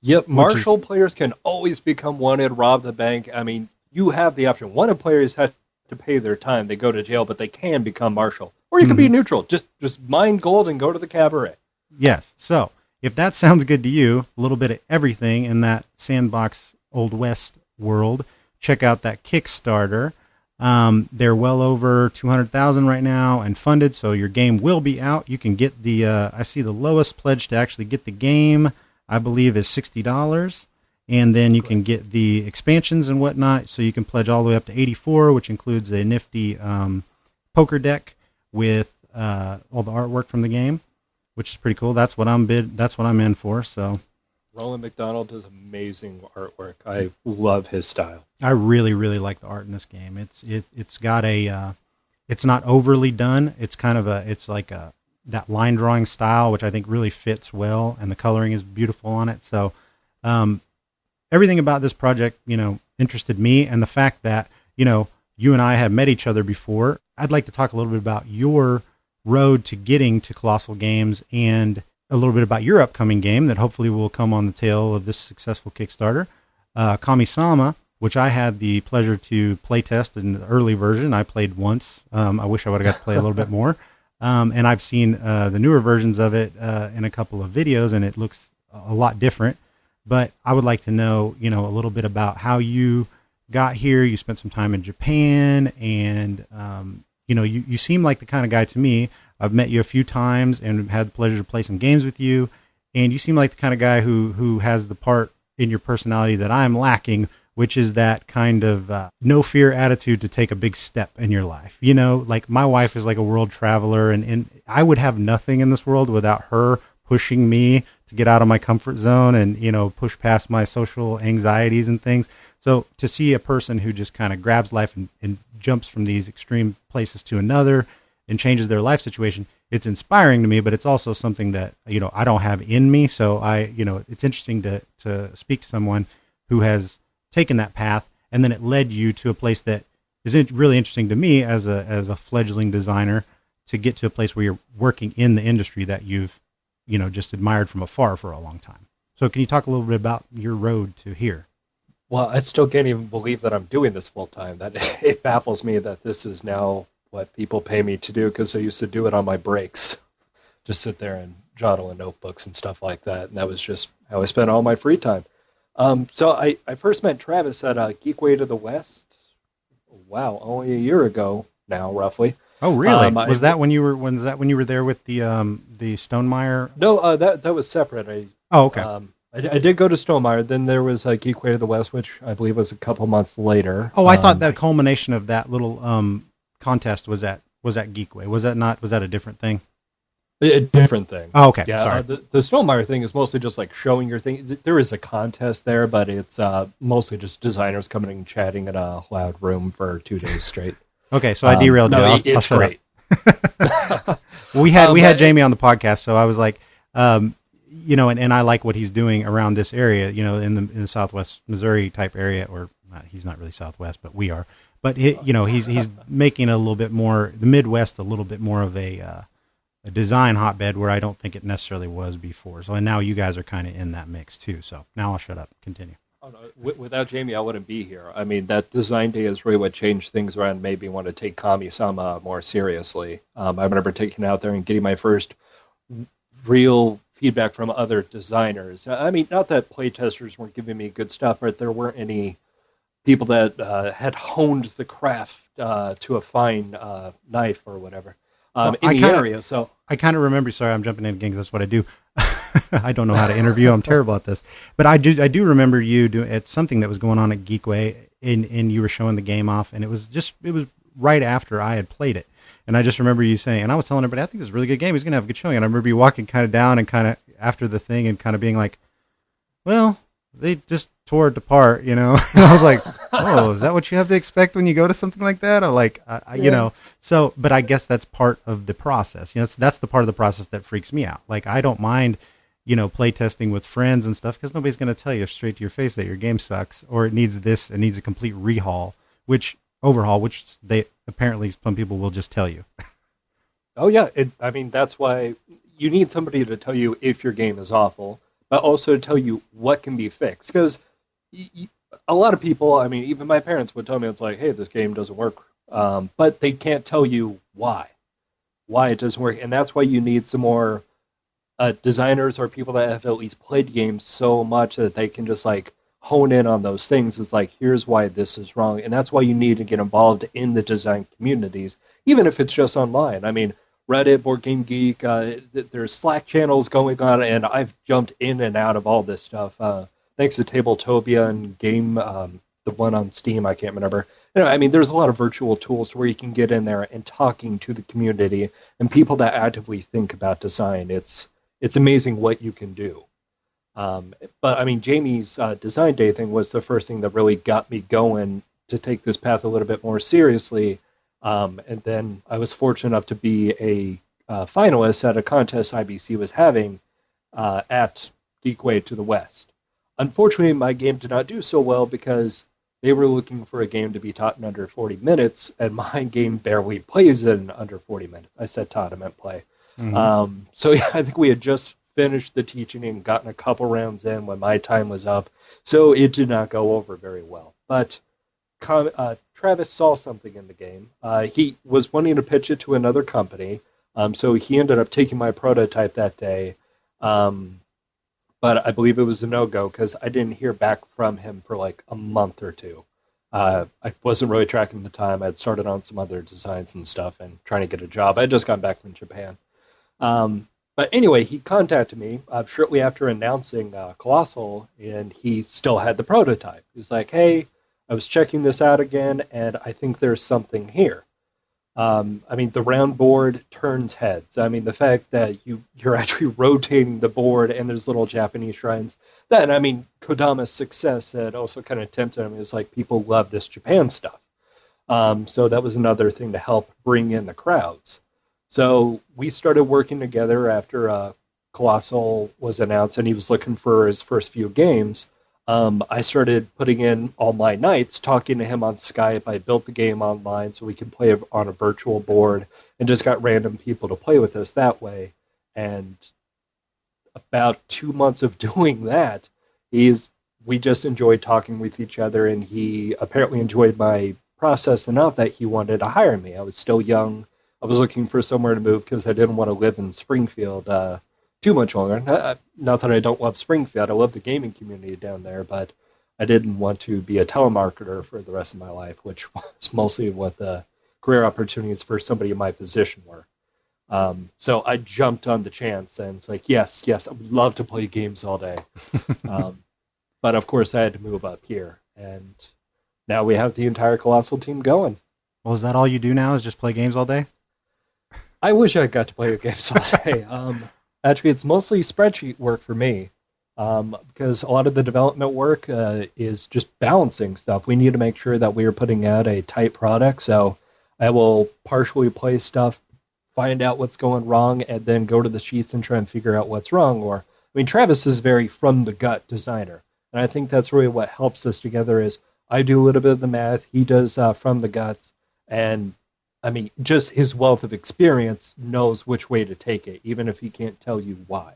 Yep, martial players can always become wanted, rob the bank. I mean, you have the option. Wanted players have to pay their time. They go to jail, but they can become martial. Or you can be neutral. Just mine gold and go to the cabaret. Yes. So if that sounds good to you, a little bit of everything in that sandbox Old West world, check out that Kickstarter. They're well over 200,000 right now and funded, so your game will be out. You can get the, I see the lowest pledge to actually get the game, I believe, is $60. And then you can get the expansions and whatnot, so you can pledge all the way up to 84, which includes a nifty poker deck with all the artwork from the game, which is pretty cool. That's what I'm in for. So Roland McDonald does amazing artwork. I love his style. I really, really like the art in this game. It's got a it's not overly done. It's kind of that line drawing style, which I think really fits well, and the coloring is beautiful on it. So everything about this project, interested me, and the fact that, you and I have met each other before. I'd like to talk a little bit about your road to getting to Colossal Games and a little bit about your upcoming game that hopefully will come on the tail of this successful Kickstarter, Kami-sama, which I had the pleasure to play test in the early version. I played once. I wish I would have got to play a little bit more. And I've seen the newer versions of it in a couple of videos, and it looks a lot different. But I would like to know, a little bit about how you got here. You spent some time in Japan, and you seem like the kind of guy to me. I've met you a few times and had the pleasure to play some games with you, and you seem like the kind of guy who has the part in your personality that I'm lacking, which is that kind of no fear attitude to take a big step in your life. Like my wife is like a world traveler, and I would have nothing in this world without her pushing me to get out of my comfort zone and, push past my social anxieties and things. So to see a person who just kind of grabs life and jumps from these extreme places to another and changes their life situation, it's inspiring to me, but it's also something that, I don't have in me. So it's interesting to speak to someone who has taken that path, and then it led you to a place that is really interesting to me as a fledgling designer, to get to a place where you're working in the industry that you've, just admired from afar for a long time. So can you talk a little bit about your road to here? Well, I still can't even believe that I'm doing this full time. That it baffles me that this is now what people pay me to do, because I used to do it on my breaks, just sit there and jottle in notebooks and stuff like that. And that was just how I spent all my free time. So I first met Travis at Geek Way to the West. Wow, only a year ago now, roughly. Oh, really? Was that when you were there with the Stonemeyer? No, that was separate. Oh, okay. I did go to Stonemeyer. Then there was Geek Way to the West, which I believe was a couple months later. Oh, I thought the culmination of that little contest was at Geekway. Was that a different thing? A different thing. Oh, okay. Yeah, sorry. The Stonemeyer thing is mostly just like showing your thing. There is a contest there, but it's mostly just designers coming and chatting in a loud room for 2 days straight. Okay, so I derailed you. No, it's great. We had Jamie on the podcast, so I was like, and I like what he's doing around this area, in the Southwest Missouri type area, or he's not really Southwest, but we are. But he's making a little bit more, the Midwest, a little bit more of a design hotbed where I don't think it necessarily was before. So and now you guys are kind of in that mix too. So now I'll shut up. Continue. Oh, no, without Jamie, I wouldn't be here. I mean, that design day is really what changed things around and made me want to take Kami-sama more seriously. I remember taking it out there and getting my first real feedback from other designers. I mean, not that playtesters weren't giving me good stuff, but there weren't any people that had honed the craft to a fine knife or whatever in the area. So I kind of remember. Sorry, I'm jumping in again because that's what I do. I don't know how to interview. I'm terrible at this. But I do remember you doing it's something that was going on at Geekway, and you were showing the game off, and it was right after I had played it. And I just remember you saying, and I was telling everybody, I think this is a really good game. He's going to have a good showing. And I remember you walking kind of down and kind of after the thing and kind of being like, well, they just tore it apart, you know. And I was like, oh, is that what you have to expect when you go to something like that? Or like, you know, so, but I guess that's part of the process. You know, that's the part of the process that freaks me out. Like, I don't mind, you know, play testing with friends and stuff because nobody's going to tell you straight to your face that your game sucks or it needs this, it needs a complete overhaul, which they apparently some people will just tell you. Oh yeah, I mean that's why you need somebody to tell you if your game is awful, but also to tell you what can be fixed. Because a lot of people, I mean, even my parents would tell me it's like, hey, this game doesn't work, but they can't tell you why it doesn't work, and that's why you need some more designers or people that have at least played games so much that they can just like hone in on those things. Is like, here's why this is wrong, and that's why you need to get involved in the design communities, even if it's just online. I mean, Reddit, Board Game Geek, there's Slack channels going on, and I've jumped in and out of all this stuff thanks to Tabletopia and Game, the one on Steam, I can't remember. You know, I mean, there's a lot of virtual tools where you can get in there and talking to the community and people that actively think about design. It's amazing what you can do. But I mean, Jamie's design day thing was the first thing that really got me going to take this path a little bit more seriously. And then I was fortunate enough to be a finalist at a contest IBC was having at Geekway to the West. Unfortunately, my game did not do so well because they were looking for a game to be taught in under 40 minutes, and my game barely plays in under 40 minutes. I said taught, I meant play. Mm-hmm. So yeah, I think we had just finished the teaching and gotten a couple rounds in when my time was up, so it did not go over very well. But Travis saw something in the game. He was wanting to pitch it to another company, so he ended up taking my prototype that day. But I believe it was a no-go because I didn't hear back from him for like a month or two. I wasn't really tracking the time. I'd started on some other designs and stuff and trying to get a job. I had just gotten back from Japan. But anyway, he contacted me shortly after announcing Colossal, and he still had the prototype. He's like, hey, I was checking this out again, and I think there's something here. I mean, the round board turns heads. I mean, the fact that you're actually rotating the board and there's little Japanese shrines. Then, I mean, Kodama's success that also kind of tempted him is like people love this Japan stuff. So that was another thing to help bring in the crowds. So we started working together after Colossal was announced and he was looking for his first few games. I started putting in all my nights, talking to him on Skype. I built the game online so we could play on a virtual board and just got random people to play with us that way. And about 2 months of doing that, we just enjoyed talking with each other, and he apparently enjoyed my process enough that he wanted to hire me. I was still young. I was looking for somewhere to move because I didn't want to live in Springfield too much longer. Not that I don't love Springfield. I love the gaming community down there, but I didn't want to be a telemarketer for the rest of my life, which was mostly what the career opportunities for somebody in my position were. So I jumped on the chance, and it's like, yes, I would love to play games all day. But of course, I had to move up here, and now we have the entire Colossal team going. Well, is that all you do now, is just play games all day? I wish I got to play games all day. Actually, it's mostly spreadsheet work for me, because a lot of the development work is just balancing stuff. We need to make sure that we are putting out a tight product, so I will partially play stuff, find out what's going wrong, and then go to the sheets and try and figure out what's wrong. Or, I mean, Travis is very from-the-gut designer, and I think that's really what helps us together is I do a little bit of the math, he does from the guts, and I mean, just his wealth of experience knows which way to take it, even if he can't tell you why.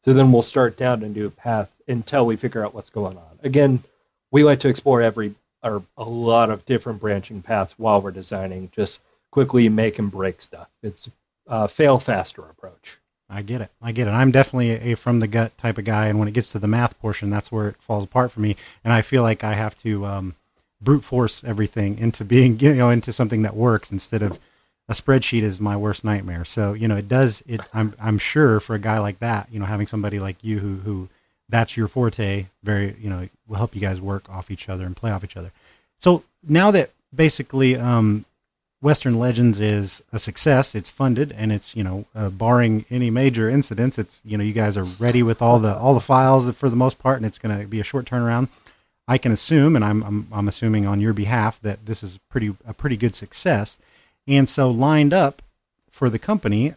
So then we'll start down a new path until we figure out what's going on. Again, we like to explore a lot of different branching paths while we're designing. Just quickly make and break stuff. It's a fail faster approach. I get it. I'm definitely a from the gut type of guy, and when it gets to the math portion, that's where it falls apart for me. And I feel like I have to brute force everything into being, into something that works instead of a spreadsheet is my worst nightmare. So, I'm sure for a guy like that, having somebody like you who that's your forte, very, will help you guys work off each other and play off each other. So now that basically Western Legends is a success, it's funded, and it's, barring any major incidents, it's, you guys are ready with all the files for the most part, and it's going to be a short turnaround. I can assume, and I'm assuming on your behalf, that this is a pretty good success. And so lined up for the company,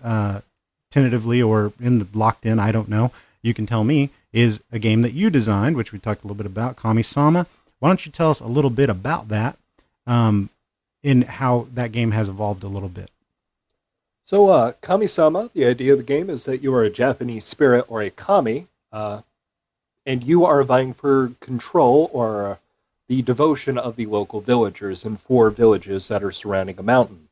tentatively or locked in, I don't know, you can tell me, is a game that you designed, which we talked a little bit about, Kami-sama. Why don't you tell us a little bit about that, in how that game has evolved a little bit? So, Kami-sama, the idea of the game is that you are a Japanese spirit or a kami, and you are vying for control or the devotion of the local villagers in 4 villages that are surrounding a mountain.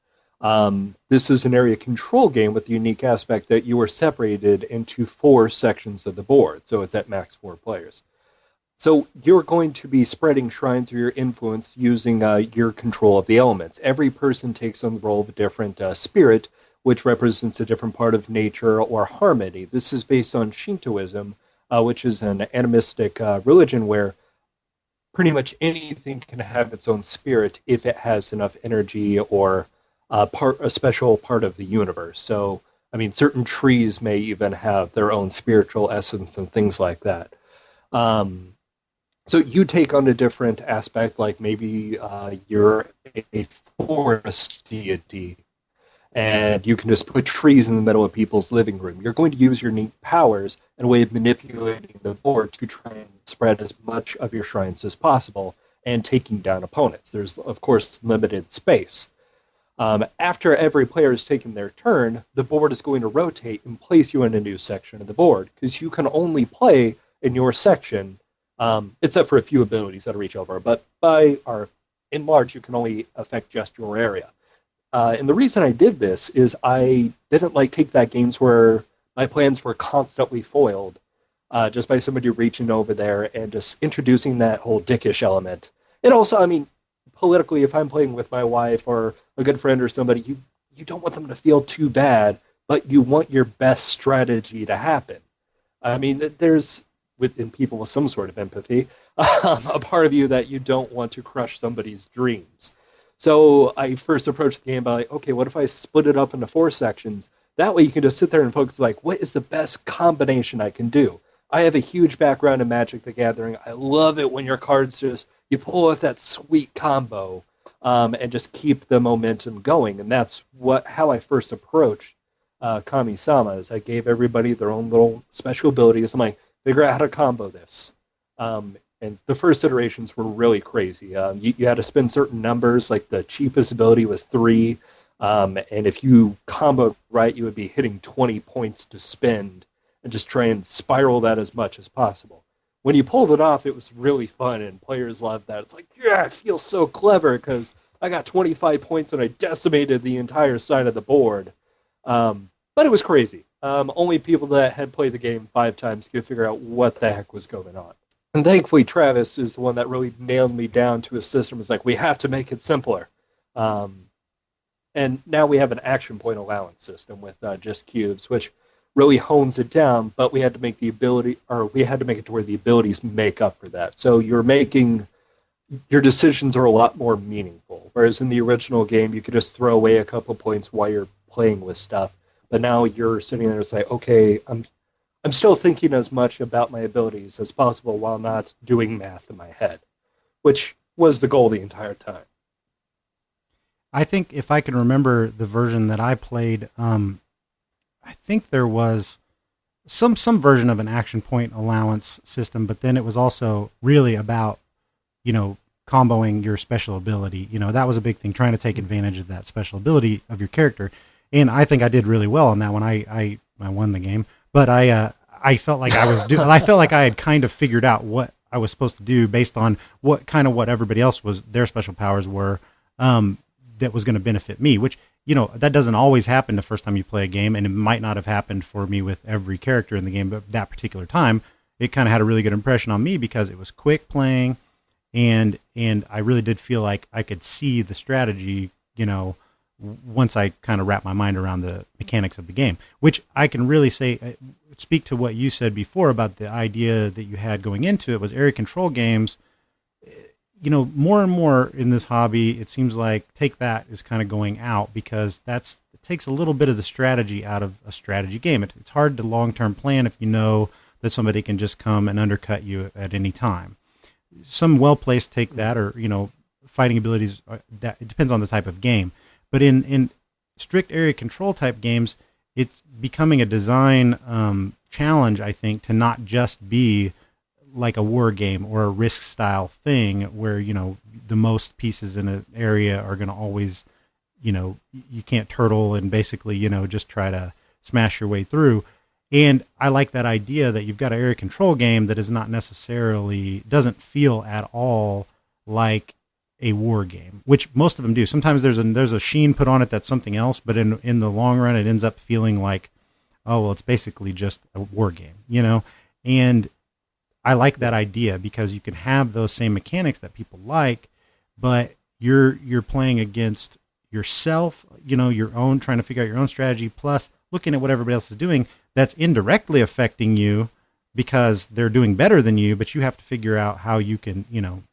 This is an area control game with the unique aspect that you are separated into 4 sections of the board, so it's at max 4 players. So you're going to be spreading shrines of your influence using your control of the elements. Every person takes on the role of a different spirit, which represents a different part of nature or harmony. This is based on Shintoism, which is an animistic religion where pretty much anything can have its own spirit if it has enough energy or a special part of the universe. So, certain trees may even have their own spiritual essence and things like that. So you take on a different aspect, like maybe you're a forest deity, and you can just put trees in the middle of people's living room. You're going to use your unique powers and a way of manipulating the board to try and spread as much of your shrines as possible and taking down opponents. There's, of course, limited space. After every player has taken their turn, the board is going to rotate and place you in a new section of the board, because you can only play in your section, except for a few abilities that reach over. But in large, you can only affect just your area. And the reason I did this is I didn't take that games where my plans were constantly foiled just by somebody reaching over there and just introducing that whole dickish element. And also, politically, if I'm playing with my wife or a good friend or somebody, you don't want them to feel too bad, but you want your best strategy to happen. There's, within people with some sort of empathy, a part of you that you don't want to crush somebody's dreams. So I first approached the game by okay, what if I split it up into 4 sections? That way you can just sit there and focus what is the best combination I can do? I have a huge background in Magic the Gathering. I love it when your cards you pull off that sweet combo and just keep the momentum going. And that's how I first approached Kami-sama, is I gave everybody their own little special abilities. I'm figure out how to combo this. And the first iterations were really crazy. You had to spend certain numbers, like the cheapest ability was 3, and if you comboed right, you would be hitting 20 points to spend, and just try and spiral that as much as possible. When you pulled it off, it was really fun, and players loved that. It's yeah, I feel so clever, because I got 25 points and I decimated the entire side of the board. But it was crazy. Only people that had played the game 5 times could figure out what the heck was going on. And thankfully, Travis is the one that really nailed me down to a system. It's we have to make it simpler. And now we have an action point allowance system with just cubes, which really hones it down, but we had to make it to where the abilities make up for that. So your decisions are a lot more meaningful. Whereas in the original game, you could just throw away a couple points while you're playing with stuff. But now you're sitting there and say, okay, I'm still thinking as much about my abilities as possible while not doing math in my head, which was the goal the entire time. I think if I can remember the version that I played, I think there was some version of an action point allowance system, but then it was also really about, comboing your special ability. That was a big thing, trying to take advantage of that special ability of your character. And I think I did really well on that one. I won the game, but I felt like I felt like I had kind of figured out what I was supposed to do based on what everybody else was, their special powers were, that was going to benefit me, which, that doesn't always happen the first time you play a game, and it might not have happened for me with every character in the game, but that particular time, it kind of had a really good impression on me because it was quick playing, and I really did feel like I could see the strategy, once I kind of wrapped my mind around the mechanics of the game, which I can really speak to what you said before about the idea that you had going into it was area control games. More and more in this hobby, it seems like Take That is kind of going out because it takes a little bit of the strategy out of a strategy game. It's hard to long-term plan if you know that somebody can just come and undercut you at any time. Some well-placed Take That or, fighting abilities, that it depends on the type of game. But in strict area control type games, it's becoming a design challenge, I think, to not just be like a war game or a risk style thing where, the most pieces in an area are going to always, you can't turtle and basically, just try to smash your way through. And I like that idea that you've got an area control game that is not necessarily, doesn't feel at all like a war game, which most of them do. Sometimes there's a sheen put on it that's something else, but in the long run, it ends up feeling like, oh, well, it's basically just a war game, and I like that idea because you can have those same mechanics that people like, but you're playing against yourself, your own, trying to figure out your own strategy, plus looking at what everybody else is doing that's indirectly affecting you because they're doing better than you, but you have to figure out how you can,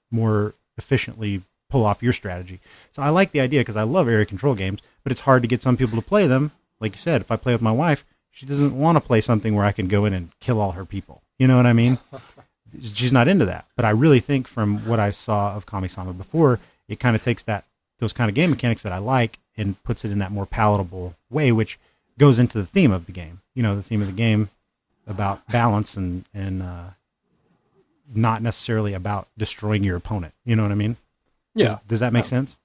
more efficiently pull off your strategy. So I like the idea because I love area control games, but it's hard to get some people to play them. Like you said, if I play with my wife, she doesn't want to play something where I can go in and kill all her people. You know what I mean? She's not into that. But I really think from what I saw of Kami-sama before, it kind of takes those kind of game mechanics that I like and puts it in that more palatable way, which goes into the theme of the game. The theme of the game about balance and not necessarily about destroying your opponent. You know what I mean? Yeah. Does that make sense?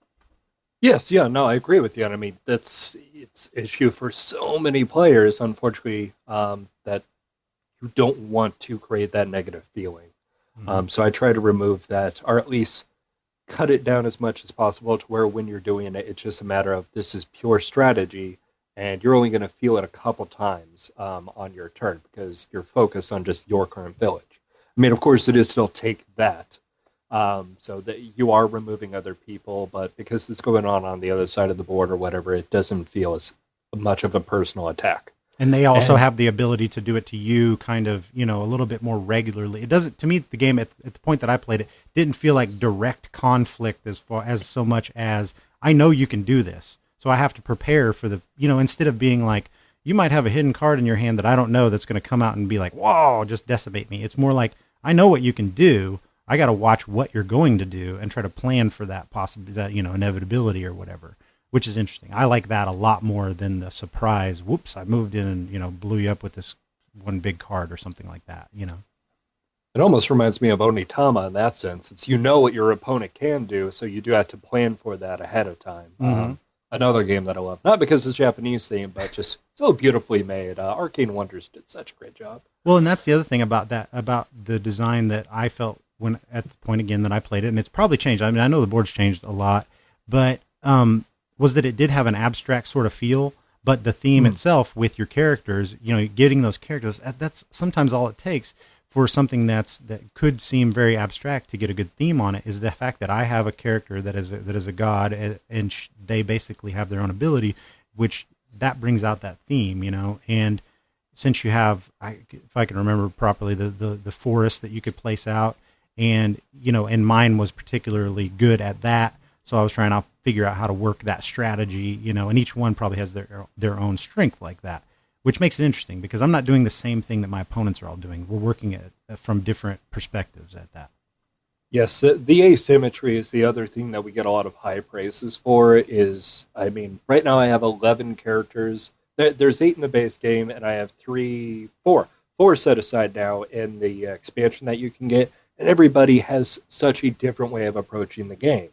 Yes. Yeah. No, I agree with you. And I mean, it's issue for so many players, unfortunately, that you don't want to create that negative feeling. Mm-hmm. So I try to remove that, or at least cut it down as much as possible to where when you're doing it, it's just a matter of this is pure strategy, and you're only going to feel it a couple times on your turn because you're focused on just your current village. I mean, of course, it is still Take That, so that you are removing other people, but because it's going on the other side of the board or whatever, it doesn't feel as much of a personal attack. And they also have the ability to do it to you kind of, a little bit more regularly. It doesn't, to me, the game at the point that I played it, didn't feel like direct conflict as so much as, I know you can do this. So I have to prepare for instead of being like, you might have a hidden card in your hand that I don't know that's going to come out and be like, whoa, just decimate me. It's more like, I know what you can do. I got to watch what you're going to do and try to plan for that inevitability or whatever. Which is interesting. I like that a lot more than the surprise, whoops, I moved in and, blew you up with this one big card or something like that, It almost reminds me of Onitama in that sense. It's what your opponent can do, so you do have to plan for that ahead of time. Mm-hmm. Another game that I love, not because it's Japanese theme, but just so beautifully made. Arcane Wonders did such a great job. Well, and that's the other thing about the design that I felt when at the point again that I played it, and it's probably changed. I mean, I know the board's changed a lot, but was that it did have an abstract sort of feel, but the theme itself with your characters, getting those characters, that's sometimes all it takes for something that could seem very abstract to get a good theme on it is the fact that I have a character that is a god, and they basically have their own ability, which that brings out that theme, and since you have, if I can remember properly, the forest that you could place out, and and mine was particularly good at that. So I was trying to figure out how to work that strategy, and each one probably has their own strength like that, which makes it interesting because I'm not doing the same thing that my opponents are all doing. We're working at from different perspectives at that. Yes, the asymmetry is the other thing that we get a lot of high praises for. Right now I have 11 characters. There's 8 in the base game, and I have 4 set aside now in the expansion that you can get, and everybody has such a different way of approaching the game.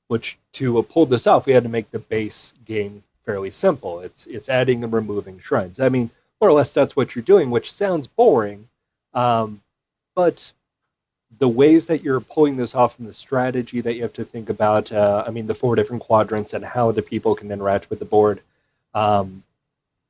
Which to pull this off, we had to make the base game fairly simple. It's adding and removing shrines. I mean, more or less that's what you're doing, which sounds boring, but the ways that you're pulling this off and the strategy that you have to think about, the 4 different quadrants and how the people can interact with the board,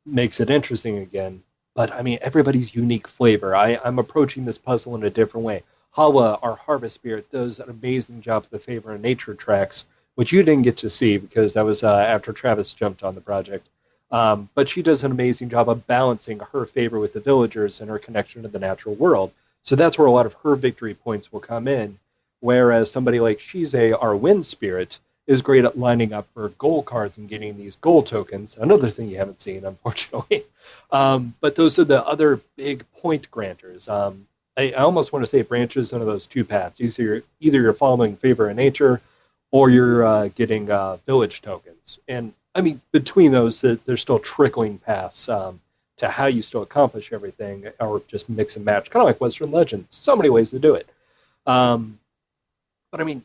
makes it interesting again. But I mean, everybody's unique flavor. I'm approaching this puzzle in a different way. Hawa, our harvest spirit, does an amazing job with the favor of nature tracks, which you didn't get to see because that was after Travis jumped on the project. But she does an amazing job of balancing her favor with the villagers and her connection to the natural world. So that's where a lot of her victory points will come in. Whereas somebody like Shize, our wind spirit, is great at lining up for goal cards and getting these goal tokens. Another thing you haven't seen, unfortunately. But those are the other big point granters. I almost want to say it branches into those 2 paths. Either you're following favor of nature, or you're getting village tokens. And I mean, between those, there's still trickling paths to how you still accomplish everything, or just mix and match, kind of like Western Legends. So many ways to do it. But I mean,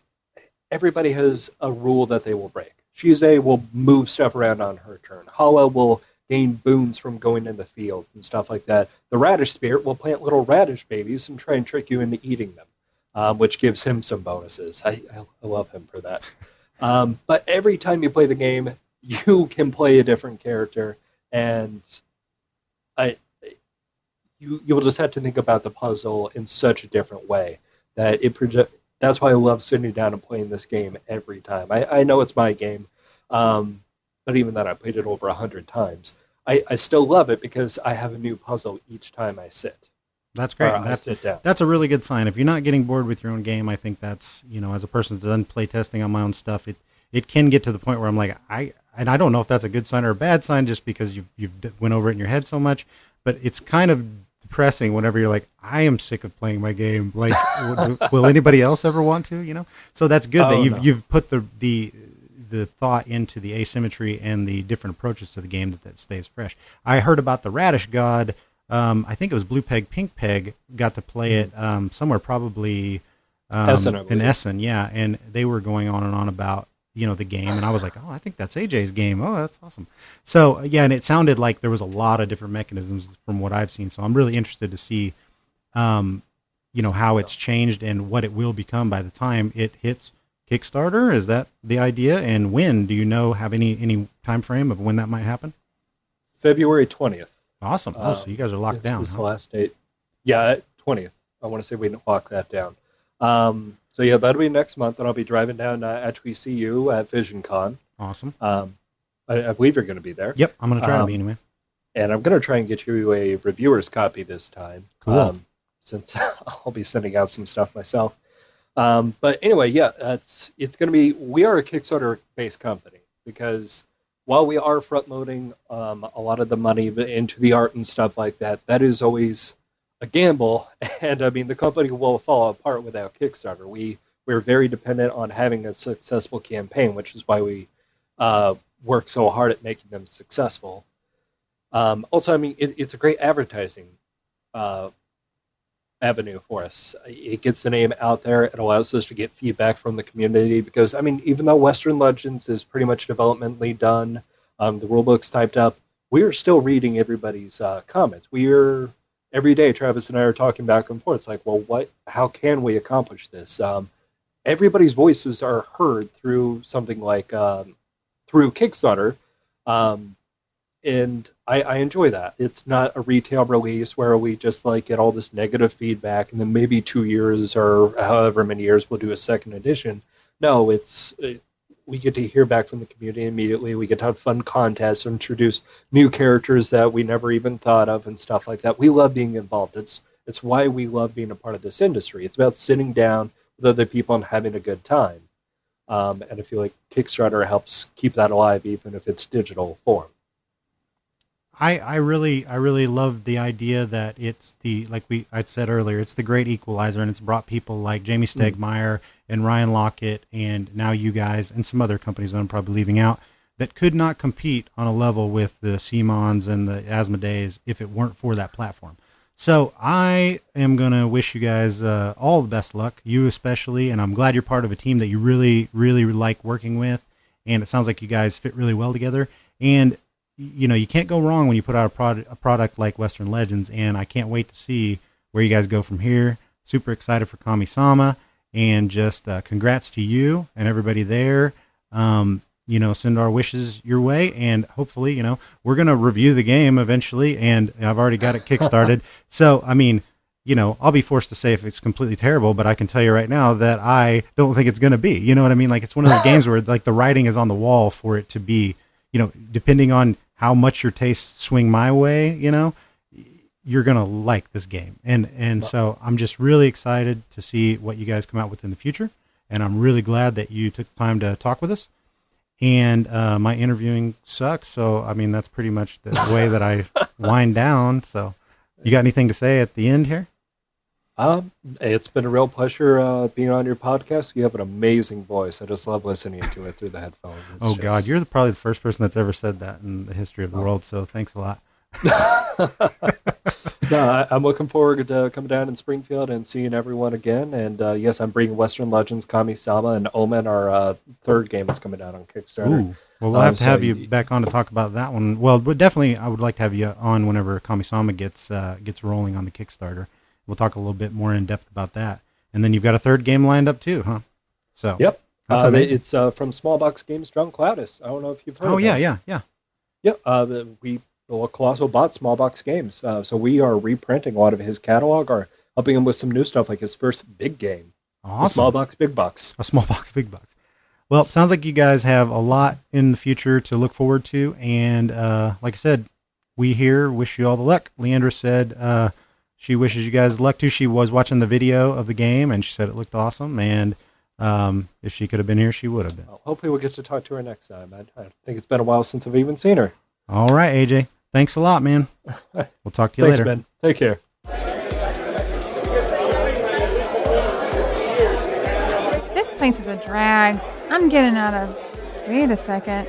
everybody has a rule that they will break. Shize will move stuff around on her turn. Hala will gain boons from going in the fields and stuff like that. The radish spirit will plant little radish babies and try and trick you into eating them, which gives him some bonuses. I love him for that. But every time you play the game, you can play a different character, and you will just have to think about the puzzle in such a different way that that's why I love sitting down and playing this game every time. I know it's my game, but even then, I played it over 100 times. I still love it because I have a new puzzle each time I sit. That's great. I sit down. That's a really good sign. If you're not getting bored with your own game, I think that's, as a person that's done play testing on my own stuff, it can get to the point where I'm like, I don't know if that's a good sign or a bad sign, just because you've went over it in your head so much, but it's kind of depressing whenever you're like, I am sick of playing my game. Like, will anybody else ever want to? So that's good that you've put the thought into the asymmetry and the different approaches to the game that stays fresh. I heard about the Radish God. I think it was Blue Peg, Pink Peg got to play it somewhere, probably in Essen, yeah, and they were going on and on about the game, and I was like, oh, I think that's AJ's game. Oh, that's awesome. So yeah, and it sounded like there was a lot of different mechanisms from what I've seen. So I'm really interested to see, how it's changed and what it will become by the time it hits Kickstarter. Is that the idea? And when do you have any time frame of when that might happen? February 20th. Awesome. So you guys are locked down. This was the last date. Yeah, 20th. I want to say we didn't lock that down. So yeah, that'll be next month, and I'll be driving down at HBCU at VisionCon. Awesome. I believe you're going to be there. Yep, I'm going to try to be anyway. And I'm going to try and get you a reviewer's copy this time. Cool. Since I'll be sending out some stuff myself. But anyway, yeah, it's going to be. We are a Kickstarter-based company because while we are front-loading a lot of the money into the art and stuff like that, that is always a gamble, and I mean the company will fall apart without Kickstarter. We're very dependent on having a successful campaign, which is why we work so hard at making them successful. Also, I mean it's a great advertising avenue for us. It gets the name out there. It allows us to get feedback from the community because I mean even though Western Legends is pretty much developmentally done, the rulebook's typed up, we are still reading everybody's comments. Every day, Travis and I are talking back and forth. It's like, well, how can we accomplish this? Everybody's voices are heard through something like through Kickstarter, and I enjoy that. It's not a retail release where we just get all this negative feedback, and then maybe 2 years or however many years we'll do a second edition. No, we get to hear back from the community immediately. We get to have fun contests, introduce new characters that we never even thought of and stuff like that. We love being involved. It's why we love being a part of this industry. It's about sitting down with other people and having a good time. And I feel like Kickstarter helps keep that alive, even if it's digital form. I really love the idea that it's I said earlier, it's the great equalizer, and it's brought people like Jamie Stegmaier and Ryan Lockett, and now you guys and some other companies that I'm probably leaving out that could not compete on a level with the Simons and the Asmodees if it weren't for that platform. So I am going to wish you guys all the best luck, you especially, and I'm glad you're part of a team that you really, really like working with, and it sounds like you guys fit really well together. And you can't go wrong when you put out a product like Western Legends, and I can't wait to see where you guys go from here. super excited for Kami-sama, and just congrats to you and everybody there. Send our wishes your way, and hopefully, we're going to review the game eventually, and I've already got it kickstarted. So, I mean, I'll be forced to say if it's completely terrible, but I can tell you right now that I don't think it's going to be. You know what I mean? Like, it's one of those games where, like, the writing is on the wall for it to be, depending on how much your tastes swing my way, you're going to like this game. And so I'm just really excited to see what you guys come out with in the future, and I'm really glad that you took the time to talk with us. And my interviewing sucks, so, I mean, that's pretty much the way that I wind down. So you got anything to say at the end here? It's been a real pleasure being on your podcast. You have an amazing voice. I just love listening to it through the headphones. God, you're probably the first person that's ever said that in the history of the world, so thanks a lot. No, I'm looking forward to coming down in Springfield and seeing everyone again. And yes, I'm bringing Western Legends, Kami-sama, and Omen, our third game that's coming out on Kickstarter. Ooh. Well, we'll have to have you back on to talk about that one. Well, but definitely, I would like to have you on whenever Kami-sama gets rolling on the Kickstarter. We'll talk a little bit more in depth about that. And then you've got a third game lined up too, huh? So yep, it's from Small Box Games, John Cloudis. I don't know if you've heard. Oh of yeah. Colossal bought Small Box Games, so we are reprinting a lot of his catalog, or helping him with some new stuff, like his first big game. Awesome. A Small Box Big Box. A Small Box Big Box. Well, it sounds like you guys have a lot in the future to look forward to, and like I said, we here wish you all the luck. Leandra said she wishes you guys luck too. She was watching the video of the game, and she said it looked awesome, and if she could have been here, she would have been. Well, hopefully we'll get to talk to her next time. I think it's been a while since I've even seen her. All right, AJ. Thanks a lot, man. We'll talk to you later. Thanks, Ben. Take care. This place is a drag. I'm getting out of... Wait a second.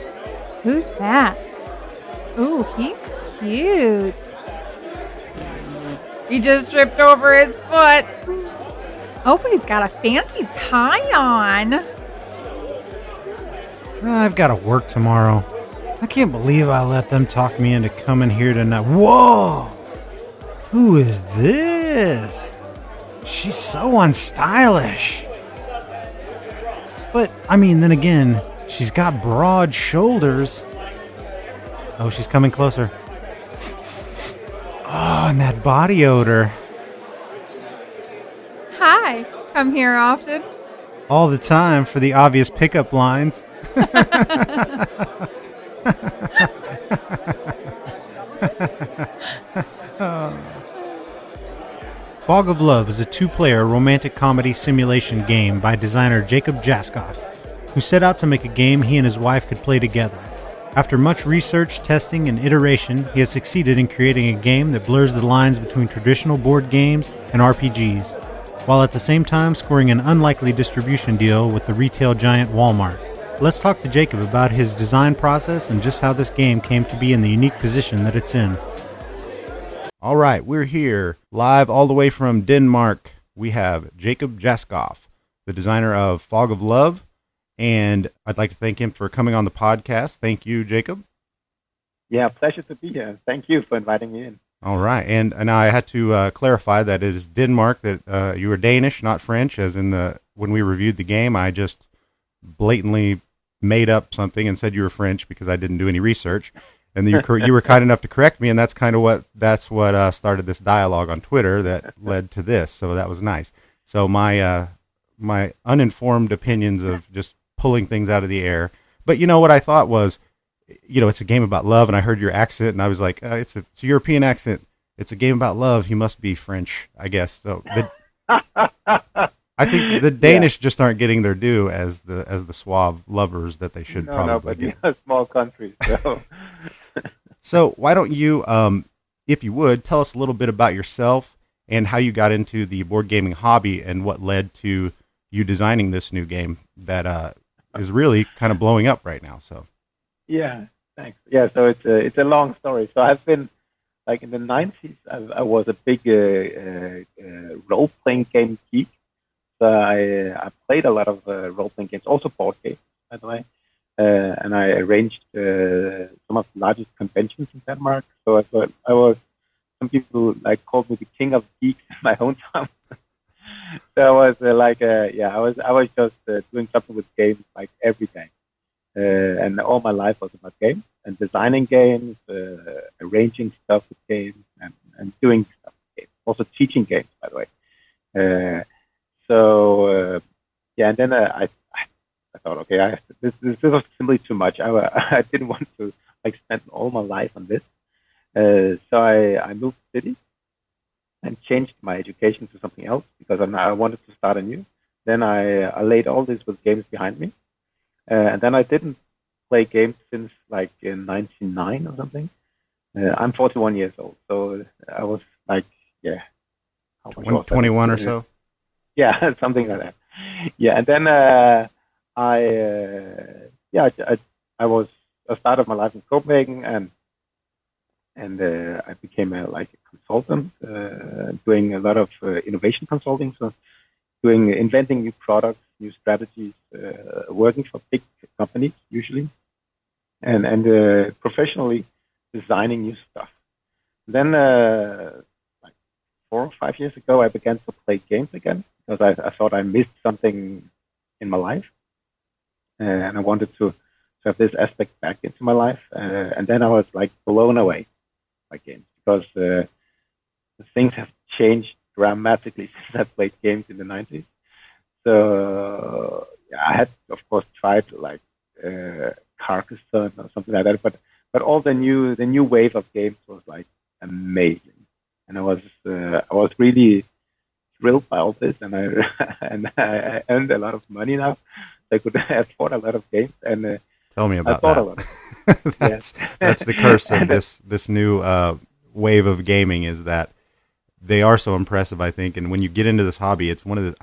Who's that? Ooh, he's cute. He just tripped over his foot. Oh, but he's got a fancy tie on. I've got to work tomorrow. I can't believe I let them talk me into coming here tonight. Whoa! Who is this? She's so unstylish. But, I mean, then again, she's got broad shoulders. Oh, she's coming closer. Oh, and that body odor. Hi. Come here often? All the time for the obvious pickup lines. Fog of Love is a two-player romantic comedy simulation game by designer Jacob Jaskoff, who set out to make a game he and his wife could play together. After much research, testing, and iteration, he has succeeded in creating a game that blurs the lines between traditional board games and RPGs, while at the same time scoring an unlikely distribution deal with the retail giant Walmart. Let's talk to Jacob about his design process and just how this game came to be in the unique position that it's in. All right, we're here live all the way from Denmark. We have Jacob Jaskoff, the designer of Fog of Love, and I'd like to thank him for coming on the podcast. Thank you, Jacob. Yeah, pleasure to be here. Thank you for inviting me in. All right, and I had to clarify that it is Denmark, that you were Danish, not French, as in when we reviewed the game, I just blatantly made up something and said you were French because I didn't do any research. And you were kind enough to correct me, and that's what started this dialogue on Twitter that led to this. So that was nice. So my uninformed opinions of just pulling things out of the air. But what I thought was, it's a game about love, and I heard your accent, and I was like, it's a European accent. It's a game about love. He must be French, I guess. So I think the Danish just aren't getting their due as the suave lovers that they should probably get. No, but a small country, so. So why don't you, if you would, tell us a little bit about yourself and how you got into the board gaming hobby and what led to you designing this new game that is really kind of blowing up right now. So. Yeah, thanks. Yeah, so it's a long story. So I've been, like in the 90s, I was a big role-playing game geek. So I played a lot of role-playing games, also board games, by the way. And I arranged some of the largest conventions in Denmark. So I thought some people called me the king of geeks in my hometown. So I was I was just doing something with games like every day, and all my life was about games and designing games, arranging stuff with games, and doing stuff with games. Also teaching games, by the way. Uh, and then I thought, okay, this was simply too much. I didn't want to like spend all my life on this. So I moved cities and changed my education to something else because I wanted to start anew. Then I laid all this with games behind me, and then I didn't play games since like in '99 or something. I'm 41 years old, so I was like, yeah, how much was that? 21 or so. Yeah, something like that. Yeah, and then I started my life in Copenhagen, and I became a consultant, doing a lot of innovation consulting, so inventing new products, new strategies, working for big companies usually, and professionally designing new stuff. Then, like 4 or 5 years ago, I began to play games again because I thought I missed something in my life, and I wanted to have this aspect back into my life. And then I was like blown away by games because things have changed dramatically since I played games in the 90s. So I had, of course, tried like Carcassonne or something like that, but all the new wave of games was like amazing, and I was really thrilled by all this, and I earned a lot of money now. I could afford a lot of games, and tell me about I thought that. a lot of That's the curse of this new wave of gaming, is that they are so impressive, I think. And when you get into this hobby, it's one of the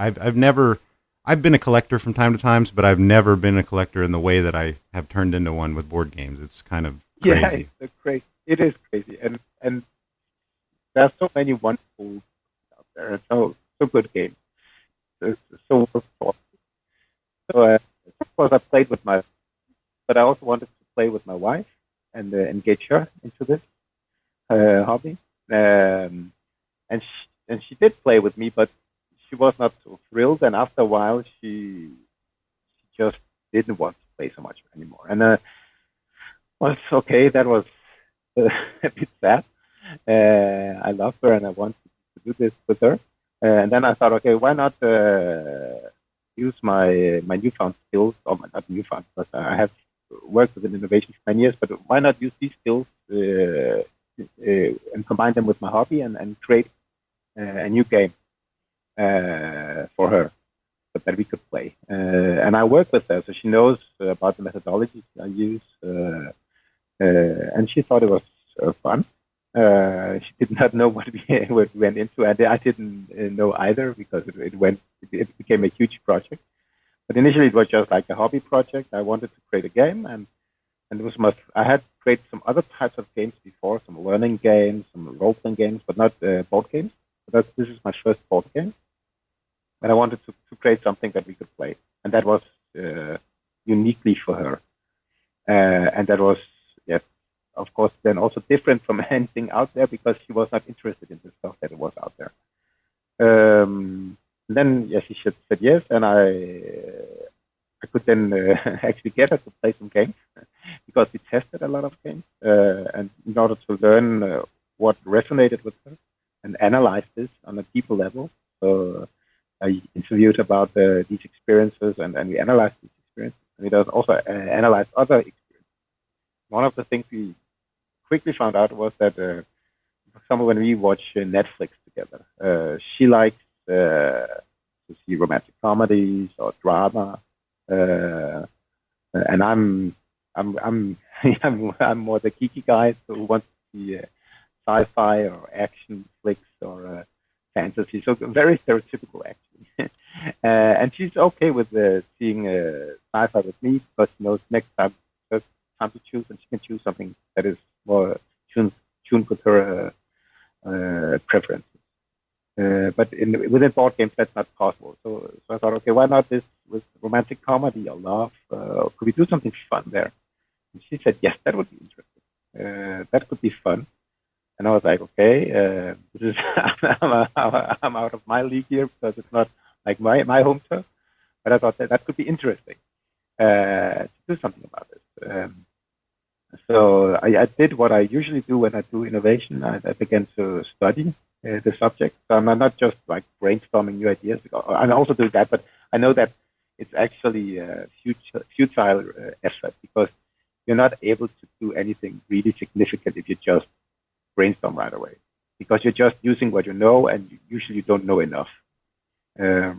I've been a collector from time to time, but I've never been a collector in the way that I have turned into one with board games. It's kind of crazy. Yeah, it's crazy. It is crazy, and there are so many wonderful out there, so good games. It's so worthwhile. So of course I played with but I also wanted to play with my wife and engage her into this hobby. And she did play with me, but she was not so thrilled. And after a while, she just didn't want to play so much anymore. And well, okay, that was a bit sad. I love her and I wanted to do this with her. And then I thought, okay, why not use my newfound skills, or not newfound, but I have worked within innovation for 10 years, but why not use these skills and combine them with my hobby and create a new game for her that we could play. And I work with her, so she knows about the methodologies I use, and she thought it was fun. She did not know what we went into, and I didn't know either because it became a huge project. But initially, it was just like a hobby project. I wanted to create a game, and it was I had created some other types of games before, some learning games, some role-playing games, but not board games. This is my first board game, and I wanted to create something that we could play, and that was uniquely for her, and that was, yes, of course, then also different from anything out there because she was not interested in the stuff that was out there. Then, yes, she said yes, and I could then actually get her to play some games because we tested a lot of games, and in order to learn what resonated with her and analyze this on a deeper level. So I interviewed about these experiences, and we analyzed these experiences. And we also analyzed other experiences. One of the things we quickly found out was that, for example, when we watch Netflix together, she likes to see romantic comedies or drama, and I'm I'm more the geeky guy who wants to see sci-fi or action flicks or fantasy. So very stereotypical, actually. And she's okay with seeing sci-fi with me, but she knows next time there's time to choose, and she can choose something that is more tuned with her preferences. But within board games, that's not possible. So I thought, okay, why not this with romantic comedy or love? Could we do something fun there? And she said, yes, that would be interesting. That could be fun. And I was like, okay, this is I'm out of my league here because it's not like my home turf. But I thought that could be interesting to do something about it. So I did what I usually do when I do innovation. I began to study the subject. So I'm not just like brainstorming new ideas. I also do that, but I know that it's actually a futile effort because you're not able to do anything really significant if you just brainstorm right away. Because you're just using what you know, and usually you don't know enough. So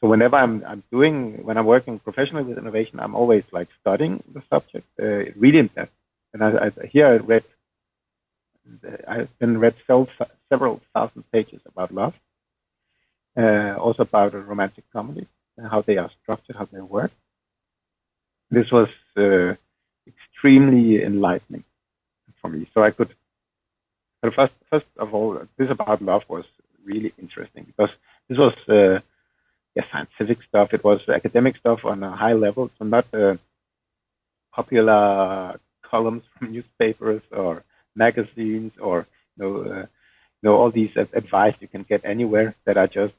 whenever when I'm working professionally with innovation, I'm always like studying the subject really in depth. And I've been read several thousand pages about love, also about a romantic comedy, how they are structured, how they work. This was extremely enlightening for me. So I could, first of all, this about love was really interesting because this was scientific stuff. It was academic stuff on a high level, so not popular columns from newspapers or magazines or all these advice you can get anywhere that are just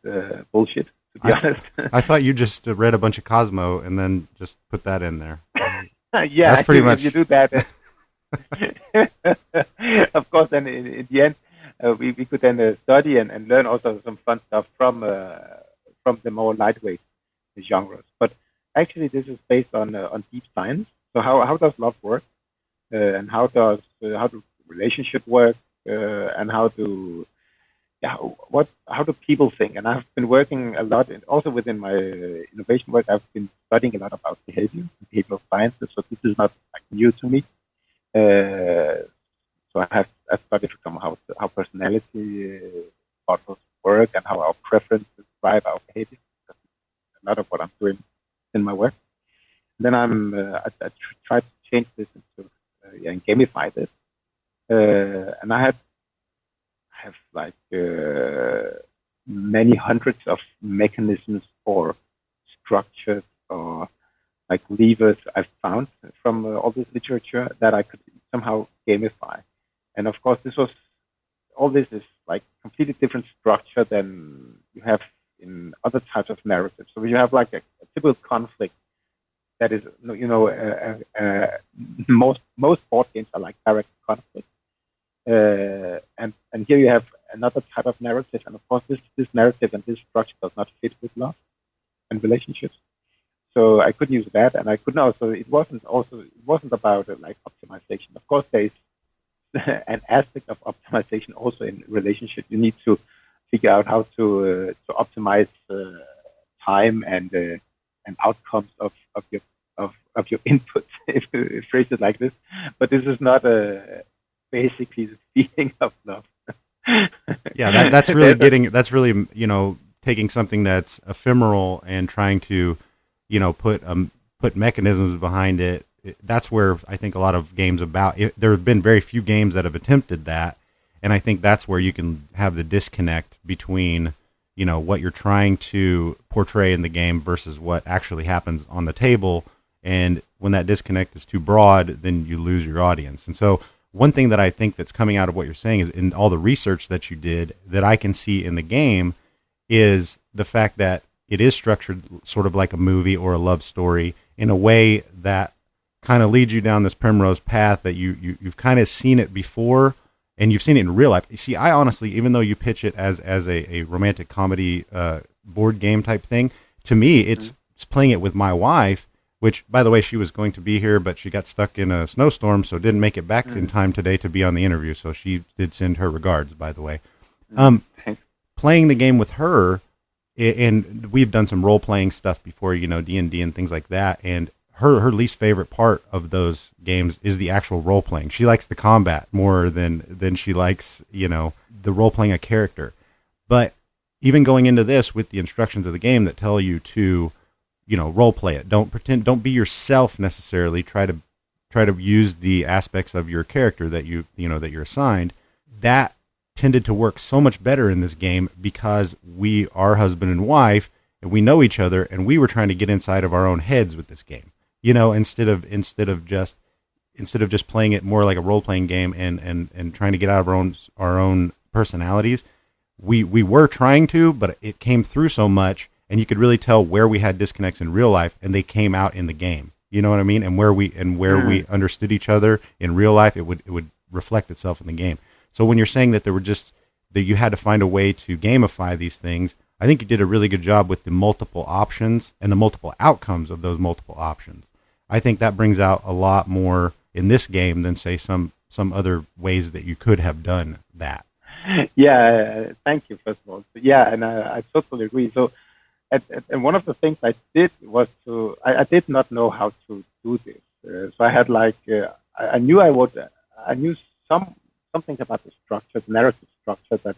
bullshit, to be honest. I thought you just read a bunch of Cosmo and then just put that in there. Yeah, that's pretty much. If you do that, of course, then in the end, we could then study and learn also some fun stuff from the more lightweight genres. But actually, this is based on deep science. So how does love work, and how do relationship work, and how do people think? And I've been working a lot, also within my innovation work. I've been studying a lot about behavioral sciences. So this is not like new to me. So I've studied from how personality models work and how our preferences drive our behavior. That's a lot of what I'm doing in my work. Then I tried to change this into and gamify this. And I have like many hundreds of mechanisms or structures or like levers I've found from all this literature that I could somehow gamify. And of course, all this is like completely different structure than you have in other types of narratives. So you have like a typical conflict that is, most board games are like direct conflict. And here you have another type of narrative. And of course, this narrative and this structure does not fit with love and relationships. So I could use that, and I couldn't also. It wasn't about like optimization. Of course, there is an aspect of optimization also in relationship. You need to figure out how to optimize time and outcomes of your input, if you phrase it like this. But this is not basically the feeling of love. Yeah, that's really that's really taking something that's ephemeral and trying to put mechanisms behind it. That's where I think a lot of games there have been very few games that have attempted that, and I think that's where you can have the disconnect between what you're trying to portray in the game versus what actually happens on the table. And when that disconnect is too broad, then you lose your audience. And so one thing that I think that's coming out of what you're saying is in all the research that you did that I can see in the game is the fact that it is structured sort of like a movie or a love story in a way that kind of leads you down this primrose path that you've kind of seen it before, and you've seen it in real life. You see, I honestly, even though you pitch it as a romantic comedy board game type thing, to me, it's playing it with my wife, which, by the way, she was going to be here, but she got stuck in a snowstorm, so didn't make it back in time today to be on the interview. So she did send her regards, by the way. Playing the game with her, and we've done some role-playing stuff before, D&D and things like that, and her least favorite part of those games is the actual role-playing. She likes the combat more than she likes, the role-playing a character. But even going into this with the instructions of the game that tell you to, role play it. Don't be yourself necessarily. Try to use the aspects of your character that that you're assigned. That tended to work so much better in this game because we are husband and wife and we know each other, and we were trying to get inside of our own heads with this game. Instead of just playing it more like a role playing game and trying to get out of our own personalities. We were trying to, but it came through so much. and you could really tell where we had disconnects in real life, and they came out in the game. You know what I mean? And where we understood each other in real life, it would reflect itself in the game. So when you're saying that that you had to find a way to gamify these things, I think you did a really good job with the multiple options and the multiple outcomes of those multiple options. I think that brings out a lot more in this game than, say, some other ways that you could have done that. Yeah, thank you, first of all. Yeah, and I totally agree. So, and one of the things I did was I did not know how to do this. So I had I knew something about the structure, the narrative structure,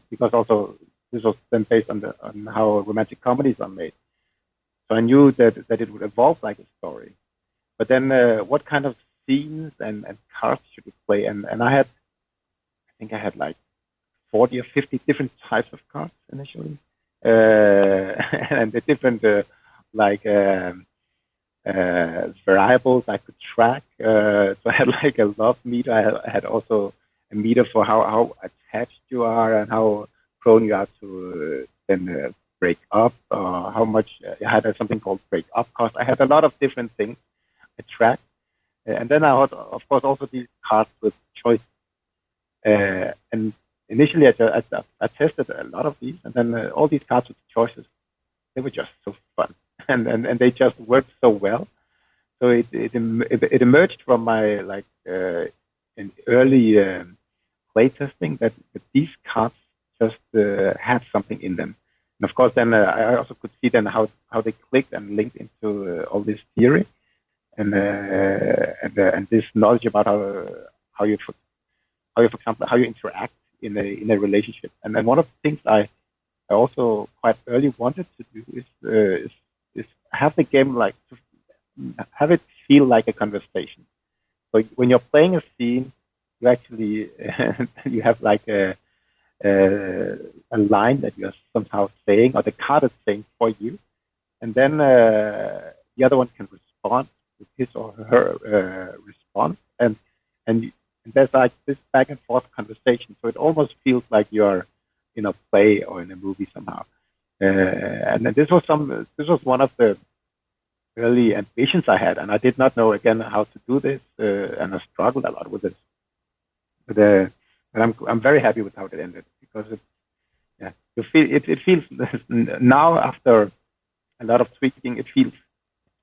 because also this was then based on how romantic comedies are made. So I knew that it would evolve like a story. But then what kind of scenes and cards should we play? And I think I had like 40 or 50 different types of cards initially. And the different variables I could track. So I had like a love meter. I had also a meter for how attached you are and how prone you are to then break up, or how much. I had something called break up cost. I had a lot of different things I tracked. And then I had, of course, also these cards with choice. And initially, I tested a lot of these, and then all these cards with choices, they were just so fun, and they just worked so well. So it emerged from my an early playtesting that these cards just had something in them. And of course, then I also could see then how they clicked and linked into all this theory, and this knowledge about how you, for example, how you interact in a relationship. And then one of the things I also quite early wanted to do is have the game have it feel like a conversation. So when you're playing a scene, you actually you have like a line that you're somehow saying, or the card is saying for you, and then the other one can respond with his or her response, and there's like this back and forth conversation. So it almost feels like you're in a play or in a movie somehow. And then this was one of the early ambitions I had, and I did not know again how to do this, and I struggled a lot with it. But I'm very happy with how it ended, because it feels now, after a lot of tweaking, it feels,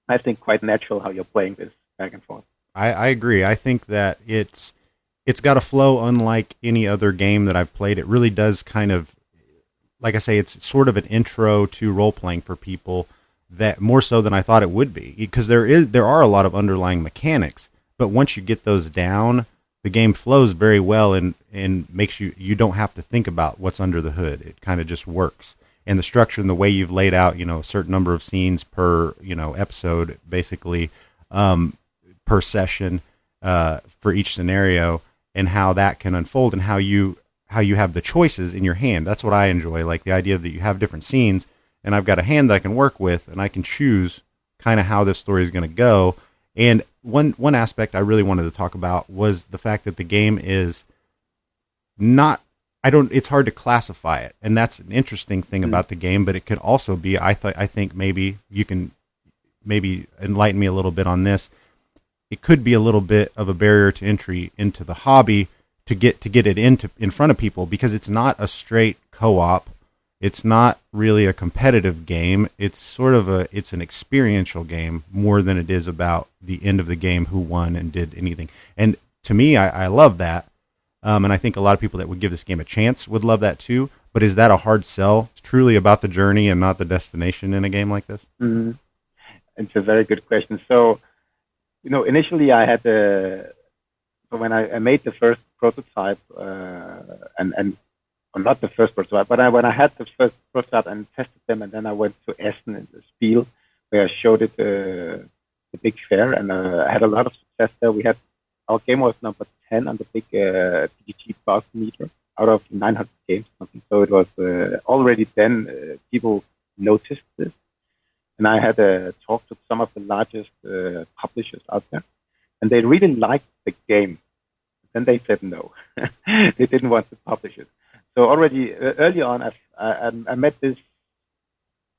I think, quite natural how you're playing this back and forth. I agree. I think that it's got a flow unlike any other game that I've played. It really does kind of, like I say, it's sort of an intro to role playing for people, that more so than I thought it would be, because there are a lot of underlying mechanics, but once you get those down, the game flows very well and makes you don't have to think about what's under the hood. It kind of just works. And the structure and the way you've laid out, a certain number of scenes per, episode, basically, per session, for each scenario, and how that can unfold, and how you have the choices in your hand. That's what I enjoy, like the idea that you have different scenes, and I've got a hand that I can work with, and I can choose kind of how this story is going to go. And one aspect I really wanted to talk about was the fact that the game is not, it's hard to classify it, and that's an interesting thing about the game. But it could also be, I think maybe you can enlighten me a little bit on this. It could be a little bit of a barrier to entry into the hobby to get it in front of people, because it's not a straight co-op. It's not really a competitive game. It's sort of it's an experiential game more than it is about the end of the game, who won and did anything. And to me, I love that. And I think a lot of people that would give this game a chance would love that too. But is that a hard sell? It's truly about the journey and not the destination in a game like this? Mm-hmm. It's a very good question. So, initially I had when I made the first prototype, not the first prototype, but when I had the first prototype and tested them, and then I went to Essen and the Spiel, where I showed it the big fair, and I had a lot of success there. Our game was number 10 on the big PGG buzz meter out of 900 games or something. So it was already then people noticed this. And I had a talk to some of the largest publishers out there, and they really liked the game. Then they said no. They didn't want to publish it. So already early on, I met this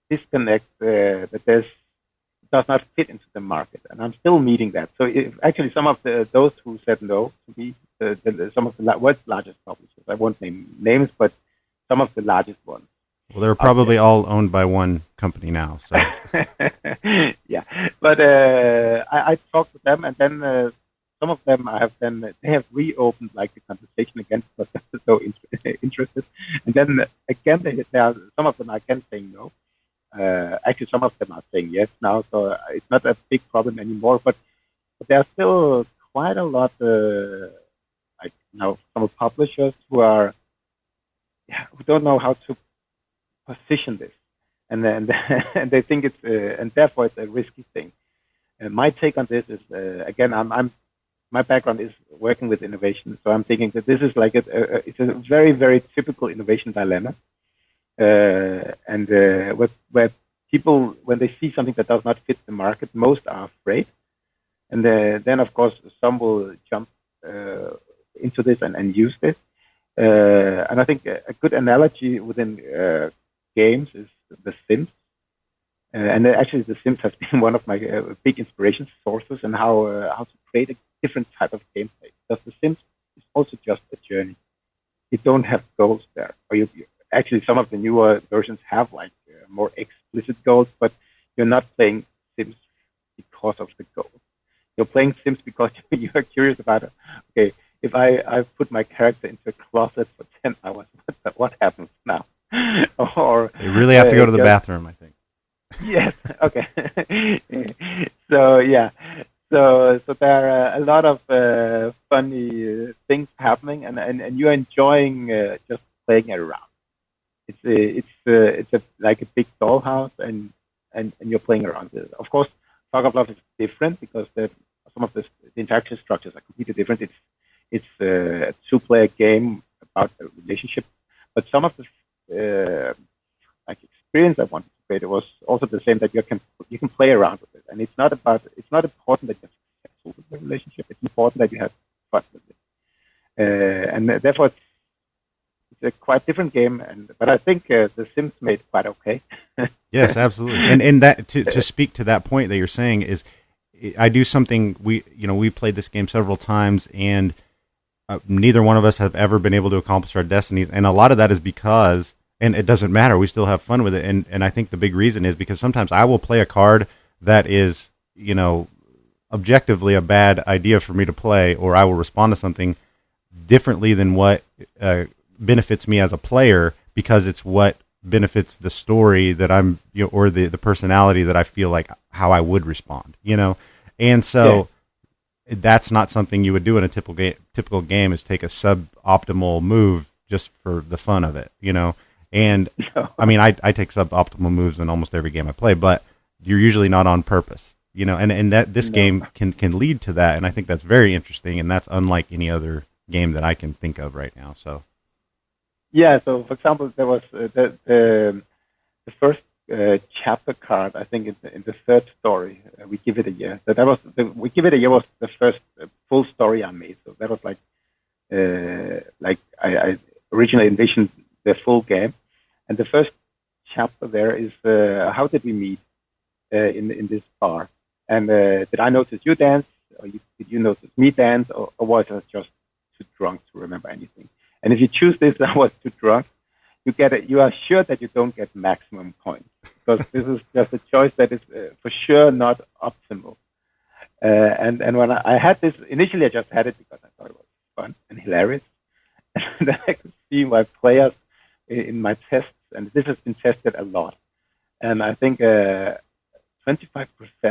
disconnect that does not fit into the market, and I'm still meeting that. So actually, some of those who said no to me, some of the world's largest publishers, I won't name names, but some of the largest ones. Well, they're probably all owned by one company now. So yeah, but I talked to them, and then some of them they have reopened like the conversation again because they're so interested. And then again, there are some of them are again saying no. Actually, some of them are saying yes now, so it's not a big problem anymore. But there are still quite a lot, like some publishers who don't know how to position this, and then and they think it's and therefore it's a risky thing. My take on this is again, my background is working with innovation, so I'm thinking that this is like it's a very, very typical innovation dilemma, and where people, when they see something that does not fit the market, most are afraid, and then of course some will jump into this and use this, and I think a good analogy within games is The Sims. And actually, The Sims has been one of my big inspiration sources and how to create a different type of gameplay. Because The Sims is also just a journey. You don't have goals there. Or actually, some of the newer versions have like more explicit goals, but you're not playing Sims because of the goals. You're playing Sims because you are curious about it. Okay, if I put my character into a closet for 10 hours, what happens now? Or they really have to go to the bathroom, I think. Yes. Okay. So yeah. So there are a lot of funny things happening, and you're enjoying just playing around. It's like a big dollhouse, and you're playing around with it. Of course, Fog of Love is different because some of the interaction structures are completely different. It's a two-player game about a relationship, but some of the like experience I wanted to create, it was also the same, that you can play around with it, and it's not important that you're successful with the relationship. It's important that you have fun with it, and therefore it's a quite different game. But I think The Sims made quite okay. Yes, absolutely. And that to speak to that point that you're saying is, I do something, we played this game several times, and neither one of us have ever been able to accomplish our destinies, and a lot of that is because, and it doesn't matter, we still have fun with it, and I think the big reason is because sometimes I will play a card that is, objectively a bad idea for me to play, or I will respond to something differently than what benefits me as a player, because it's what benefits the story that I'm, or the personality that I feel like how I would respond, and so that's not something you would do in a typical game, is take a suboptimal move just for the fun of it, and I mean, I take suboptimal moves in almost every game I play, but you're usually not on purpose, and that this game can lead to that, and I think that's very interesting, and that's unlike any other game that I can think of right now. So yeah, so for example, there was the first chapter card, I think in the third story, We Give It a Year. So that was We Give It a Year was the first full story I made. So that was like I originally envisioned the full game, and the first chapter there is how did we meet in this bar, and did I notice you dance, or did you notice me dance, or was I just too drunk to remember anything? And if you choose this, I was too drunk, you are sure that you don't get maximum points, because this is just a choice that is for sure not optimal. And when I had this, initially I just had it because I thought it was fun and hilarious. And then I could see my players in my tests, and this has been tested a lot. And I think 25%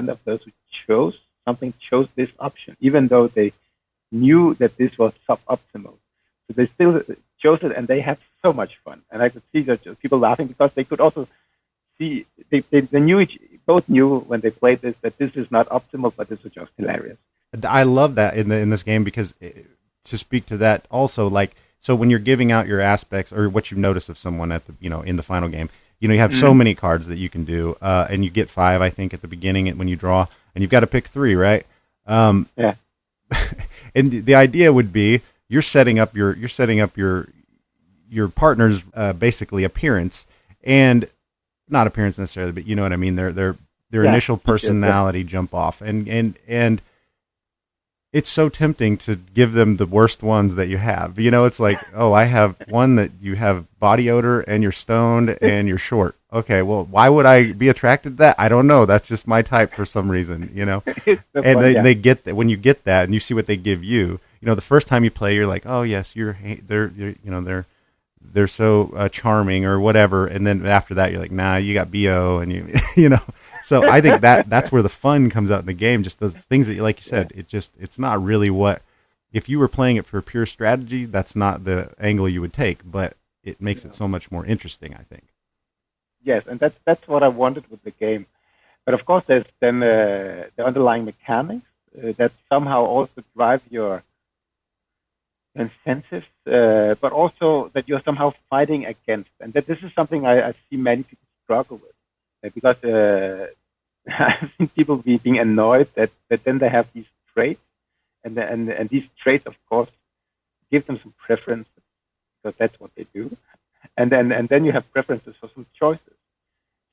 of those who chose this option, even though they knew that this was suboptimal. So they still chose it, and they had so much fun. And I could see that people laughing because they could also see, they both knew when they played this that this is not optimal, but this was just hilarious. I love that in this game, because to speak to that also, like, so when you're giving out your aspects or what you've noticed of someone at the, in the final game, you have so many cards that you can do, and you get 5, I think, at the beginning when you draw, and you've got to pick 3, right? Yeah. And the idea would be you're setting up your partner's basically appearance, and not appearance necessarily, but you know what I mean. Their Yeah, initial features, yeah. personality jump off, and it's so tempting to give them the worst ones that you have. You know, it's like, oh, I have one that you have body odor and you're stoned and you're short. Okay, well, why would I be attracted to that? I don't know. That's just my type for some reason, you know. It's the And fun, yeah. they get that when you get that and you see what they give you. You know, the first time you play, you're like, oh yes, they're so charming or whatever. And then after that, you're like, nah, you got bo, and you you know. So I think that's where the fun comes out in the game. Just those things that, like you said, it's not really what, if you were playing it for pure strategy, that's not the angle you would take, but it makes it so much more interesting, I think. Yes, and that's what I wanted with the game. But of course, there's then the underlying mechanics that somehow also drive your incentives, but also that you're somehow fighting against. And that this is something I see many people struggle with. Because I've seen people being annoyed that then they have these traits, and these traits, of course, give them some preference because that's what they do, and then you have preferences for some choices.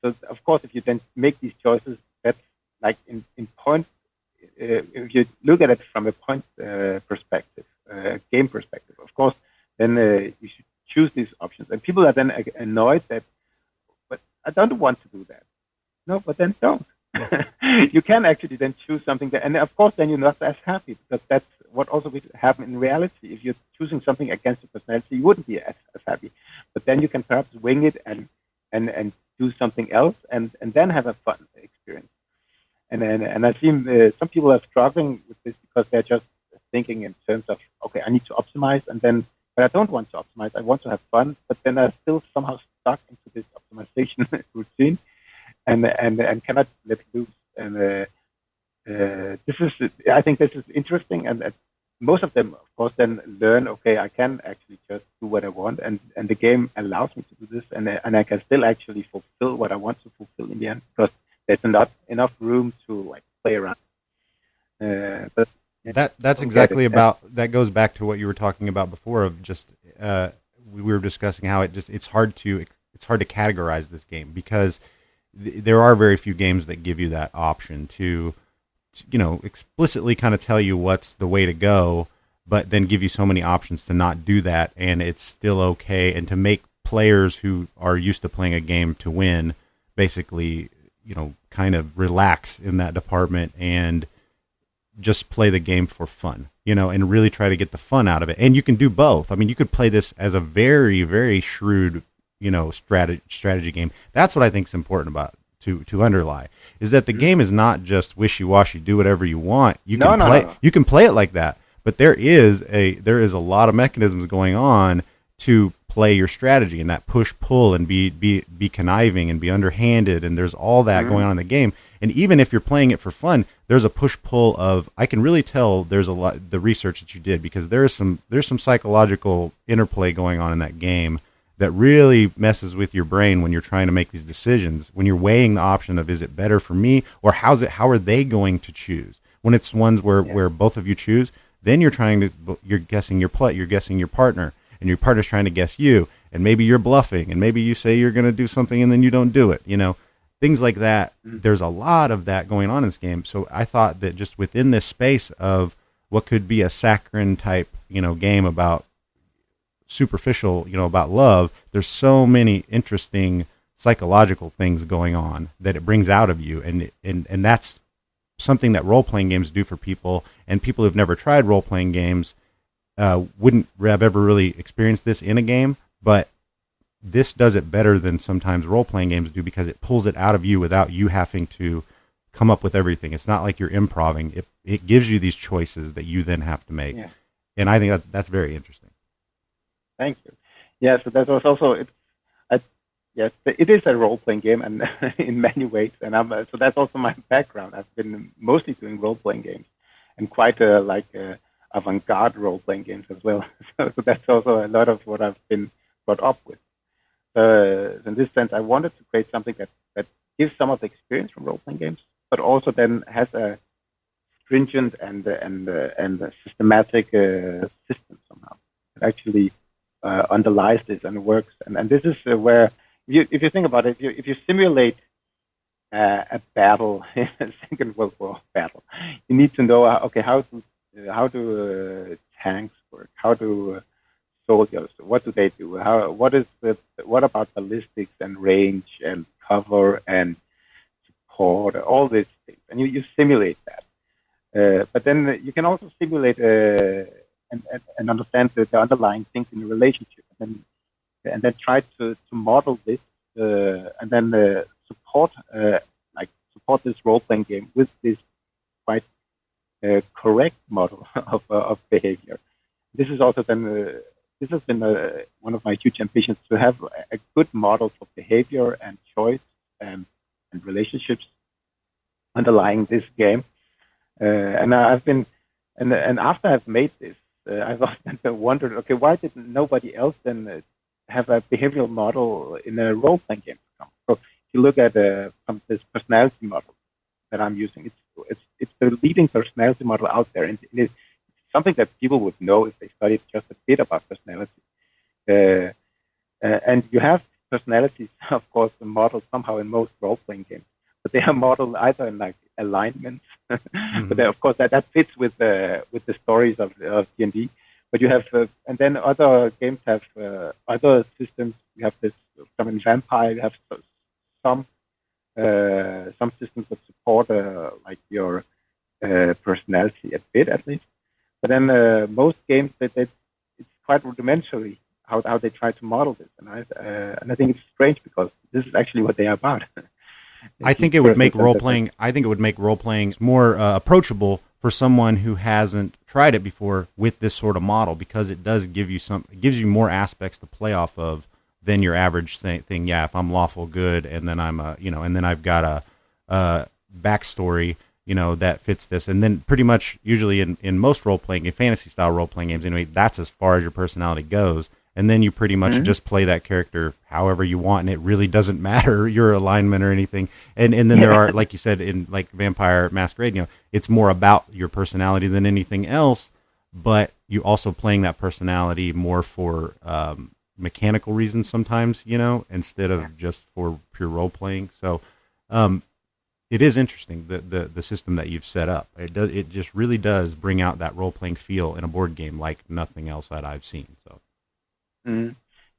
So of course, if you then make these choices, that's like in point. If you look at it from a point perspective, game perspective, of course, then you should choose these options. And people are then annoyed that, but I don't want to do that. No, but then don't. You can actually then choose something that, and of course, then you're not as happy because that's what also would happen in reality. If you're choosing something against your personality, you wouldn't be as happy. But then you can perhaps wing it and do something else, and then have a fun experience. And I've seen some people are struggling with this because they're just thinking in terms of, okay, I need to optimize, but I don't want to optimize. I want to have fun, but then I'm still somehow stuck into this optimization routine, and cannot let loose. And I think this is interesting, and most of them, of course, then learn, okay, I can actually just do what I want, and the game allows me to do this, and I can still actually fulfill what I want to fulfill in the end, because there's not enough room to like play around. But That's exactly about, that goes back to what you were talking about before of just we were discussing how it's hard to categorize this game because there are very few games that give you that option to explicitly kind of tell you what's the way to go, but then give you so many options to not do that, and it's still okay, and to make players who are used to playing a game to win basically kind of relax in that department and just play the game for fun, and really try to get the fun out of it. And you can do both. I mean, you could play this as a very, very shrewd, strategy game. That's what I think is important about to underlie is that the game is not just wishy-washy, do whatever you want. You can play it like that, but there is a lot of mechanisms going on to play your strategy and that push-pull and be conniving and be underhanded, and there's all that going on in the game. And even if you're playing it for fun, there's a push-pull of, I can really tell there's a lot, the research that you did, because there's some psychological interplay going on in that game that really messes with your brain when you're trying to make these decisions, when you're weighing the option of, is it better for me, or how are they going to choose? When it's ones where both of you choose, then you're guessing your play, you're guessing your partner, and your partner's trying to guess you, and maybe you're bluffing, and maybe you say you're going to do something and then you don't do it, things like that. There's a lot of that going on in this game. So I thought that just within this space of what could be a saccharine type, game about superficial, about love, there's so many interesting psychological things going on that it brings out of you. And that's something that role-playing games do for people, and people who've never tried role-playing games wouldn't have ever really experienced this in a game, but this does it better than sometimes role-playing games do because it pulls it out of you without you having to come up with everything. It's not like you're improving. It gives you these choices that you then have to make. Yeah. And I think that's very interesting. Thank you. Yeah, so that was also yes, it is a role-playing game, and in many ways, and so that's also my background. I've been mostly doing role-playing games, and quite avant-garde role-playing games as well. So that's also a lot of what I've been brought up with. In this sense, I wanted to create something that gives some of the experience from role-playing games, but also then has a stringent and a systematic system somehow that actually underlies this and works. And this is where if you think about it, if you simulate a battle, a Second World War battle, you need to know how do tanks work, how do soldiers, what do they do, what about ballistics and range and cover and support, all these things, and you simulate that. But then you can also simulate and understand the underlying things in a relationship, and then try to model this, and then support this role-playing game with this quite correct model of behavior. This is also then this has been one of my huge ambitions, to have a good model for behavior and choice and relationships underlying this game. And I've been, and after I've made this, I've often wondered, okay, why did nobody else then have a behavioral model in a role-playing game? So if you look at this personality model that I'm using, it's the leading personality model out there, and it's something that people would know if they studied just a bit about personality. And you have personalities, of course, modeled somehow in most role-playing games, but they are modeled either in like alignments, mm-hmm. But of course that fits with the stories of D&D. But you have, and then other games have other systems. You have this, some in Vampire, you have some systems that support like your personality a bit at least. But then most games it's quite rudimentary how they try to model this, and I think it's strange because this is actually what they are about. I think it would make role-playing. I think it would make role-playing more approachable for someone who hasn't tried it before with this sort of model, because it does give you it gives you more aspects to play off of than your average thing. Yeah, if I'm lawful good, and then I'm and then I've got a backstory, that fits this, and then pretty much usually in most role-playing, in fantasy-style role-playing games anyway, that's as far as your personality goes. And then you pretty much mm-hmm. just play that character however you want, and it really doesn't matter your alignment or anything. And then there are, like you said, in like Vampire Masquerade, it's more about your personality than anything else, but you also playing that personality more for mechanical reasons sometimes, instead of just for pure role playing. So it is interesting, the system that you've set up. It just really does bring out that role playing feel in a board game like nothing else that I've seen. So. Mm-hmm.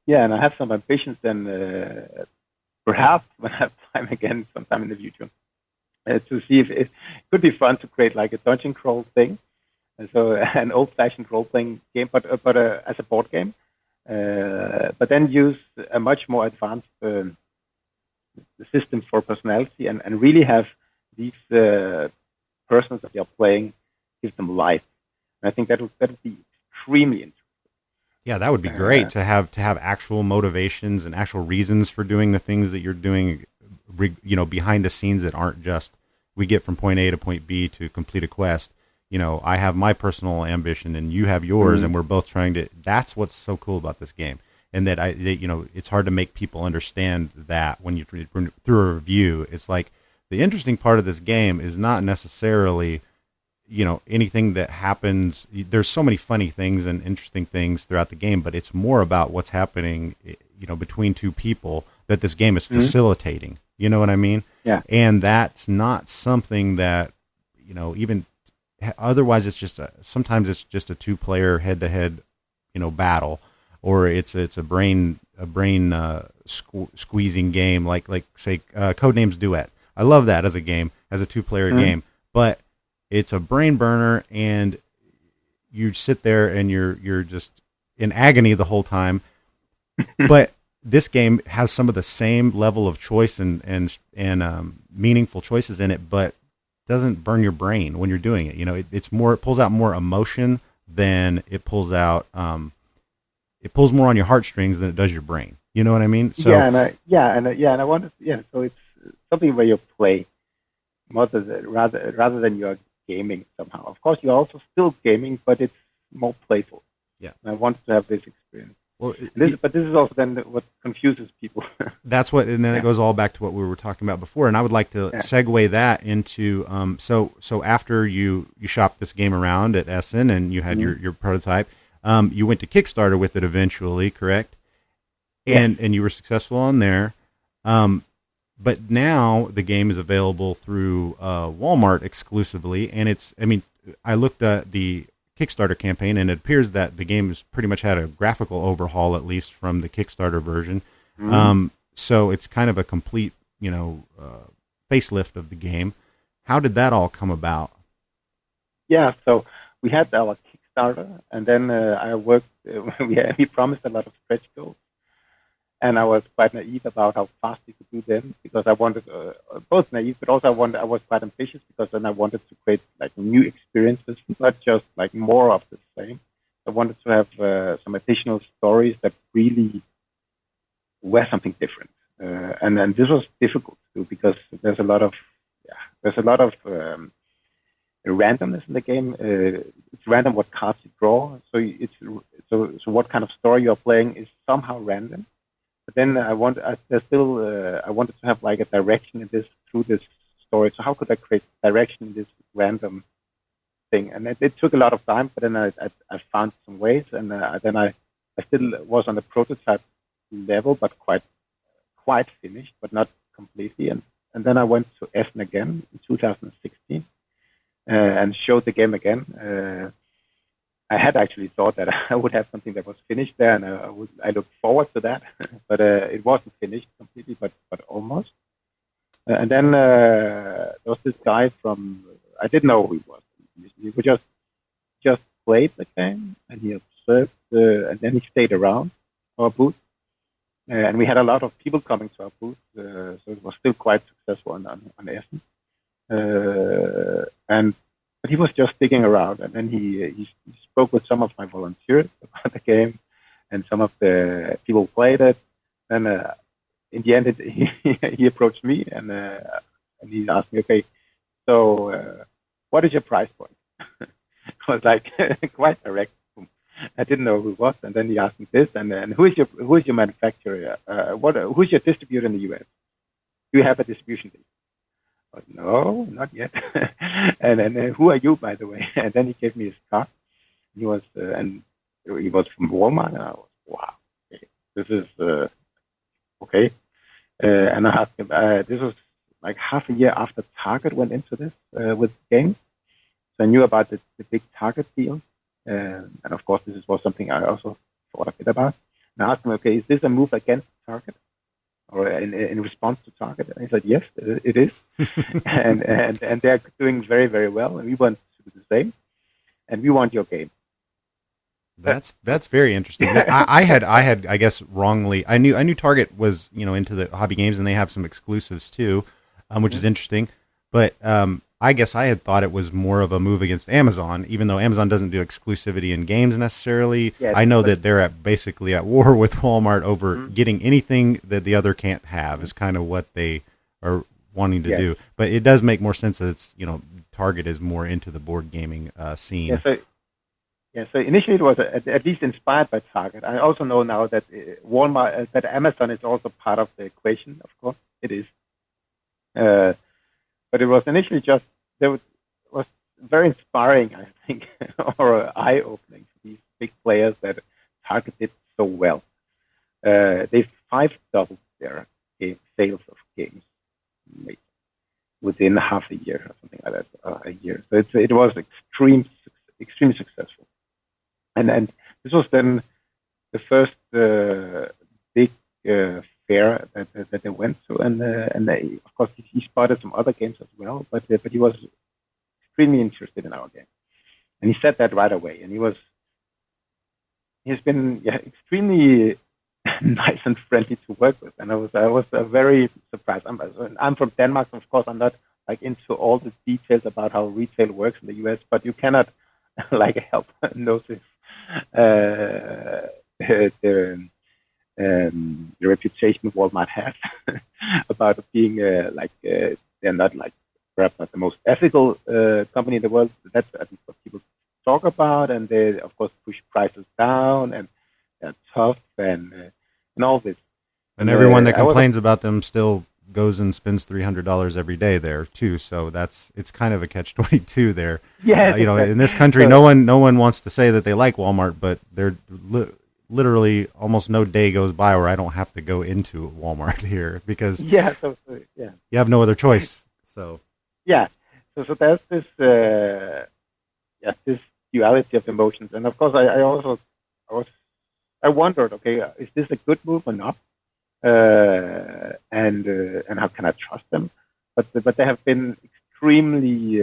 Yeah, and I have some ambitions then, perhaps when I have time again, sometime in the future, to see if it could be fun to create like a dungeon crawl thing, and so an old-fashioned role-playing game, but as a board game, but then use a much more advanced system for personality, and really have these persons that you're playing, give them life. And I think that would be extremely interesting. Yeah, that would be great to have actual motivations and actual reasons for doing the things that you're doing, behind the scenes, that aren't just we get from point A to point B to complete a quest. I have my personal ambition and you have yours, mm-hmm. and we're both trying to. That's what's so cool about this game, and that it's hard to make people understand that when you through a review. It's like the interesting part of this game is not necessarily anything that happens. There's so many funny things and interesting things throughout the game, but it's more about what's happening, between two people that this game is facilitating. Mm-hmm. You know what I mean? Yeah. And that's not something that, even otherwise sometimes it's just a two-player head-to-head, battle, or it's a brain squeezing game like say Codenames Duet. I love that as a game, as a two-player mm-hmm. game, but it's a brain burner, and you sit there and you're just in agony the whole time. But this game has some of the same level of choice and meaningful choices in it, but doesn't burn your brain when you're doing it. It pulls out more emotion than it pulls out. It pulls more on your heartstrings than it does your brain. You know what I mean? So and I wanted, so it's something where you play rather than you're gaming somehow. Of course, you're also still gaming, but it's more playful. Yeah, and I wanted to have this experience. Well, but this is also then what confuses people. That's what, and then it goes all back to what we were talking about before. And I would like to segue that into so after you shopped this game around at Essen and you had mm-hmm. your prototype, you went to Kickstarter with it eventually, correct? and you were successful on there. But now the game is available through Walmart exclusively, and I looked at the Kickstarter campaign, and it appears that the game has pretty much had a graphical overhaul, at least from the Kickstarter version. So it's kind of a complete, facelift of the game. How did that all come about? Yeah, so we had our Kickstarter, and then I worked. We promised a lot of stretch goals, and I was quite naive about how fast we could do them because I wanted both naive, but also I was quite ambitious because then I wanted to create like new experiences, not just like more of the same. I wanted to have some additional stories that really were something different, and then this was difficult to do because there's a lot of randomness in the game. It's random what cards you draw, so what kind of story you're playing is somehow random. But then I wanted to have like a direction in this through this story. So how could I create direction in this random thing? And it took a lot of time, but then I found some ways, and then I still was on the prototype level, but quite finished, but not completely. And then I went to Essen again in 2016 and showed the game again. I had actually thought that I would have something that was finished there, and I looked forward to that, but it wasn't finished completely, but almost. And then there was this guy from, I didn't know who he was. He would just played the game, and he observed, and then he stayed around our booth. And we had a lot of people coming to our booth, so it was still quite successful on Essen. But he was just sticking around, and then he spoke with some of my volunteers about the game, and some of the people who played it. And in the end, he approached me, and he asked me, "Okay, so what is your price point?" I was like quite direct. I didn't know who it was, and then he asked me this, and who is your manufacturer? Who's your distributor in the U.S.? Do you have a distribution deal? I said, no, not yet. And who are you, by the way? And then he gave me his card. He was from Walmart, and I was, wow, okay, this is okay. And I asked him. This was like half a year after Target went into this with games, so I knew about the big Target deal. And of course, this was something I also thought a bit about. And I asked him, okay, is this a move against Target or in response to Target? And he said, yes, it is. and they're doing very, very well. And we want to do the same. And we want your game. That's very interesting. I had, I guess, wrongly. I knew Target was, into the hobby games, and they have some exclusives too, which is interesting. But I guess I had thought it was more of a move against Amazon, even though Amazon doesn't do exclusivity in games necessarily. Yeah, I know that they're basically at war with Walmart over getting anything that the other can't have is kind of what they are wanting to do. But it does make more sense that it's, Target is more into the board gaming scene. So initially it was at least inspired by Target. I also know now that Walmart, that Amazon is also part of the equation. Of course, it is. But it was initially just, was very inspiring, I think, or eye-opening for these big players that Target did so well. They 5-doubled their sales of games within half a year or something like that, a year. So it was extremely successful. And this was then the first big fair that they went to, and they, of course, he spotted some other games as well, but he was extremely interested in our game, and he said that right away. And he's been extremely nice and friendly to work with, and I was very surprised. I'm from Denmark, so of course I'm not like into all the details about how retail works in the US, but you cannot like help notice the reputation Walmart has about being they're not perhaps not the most ethical company in the world. That's at least what people talk about, and they of course push prices down, and they're tough and all this. And everyone that complains about them still goes and spends $300 every day there too. So it's kind of a catch-22 there. Yeah, in this country, no one wants to say that they like Walmart, but they're literally almost no day goes by where I don't have to go into Walmart here because yeah. Yeah. you have no other choice. So Yeah. So there's this this duality of emotions, and of course I wondered, okay, is this a good move or not? And how can I trust them? But they have been extremely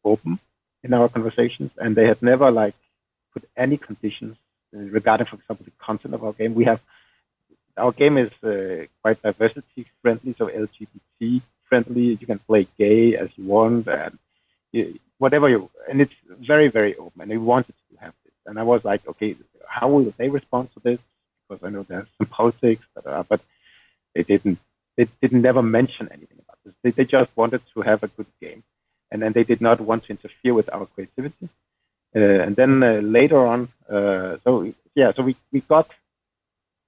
open in our conversations, and they have never like put any conditions regarding, for example, the content of our game. Our game is quite diversity friendly, so LGBT friendly. You can play gay as you want, and whatever and it's very, very open. And we wanted to have this, and I was like, okay, how will they respond to this? Because I know there's some politics, but they didn't. They didn't never mention anything about this. They just wanted to have a good game, and then they did not want to interfere with our creativity. And then later on, so we got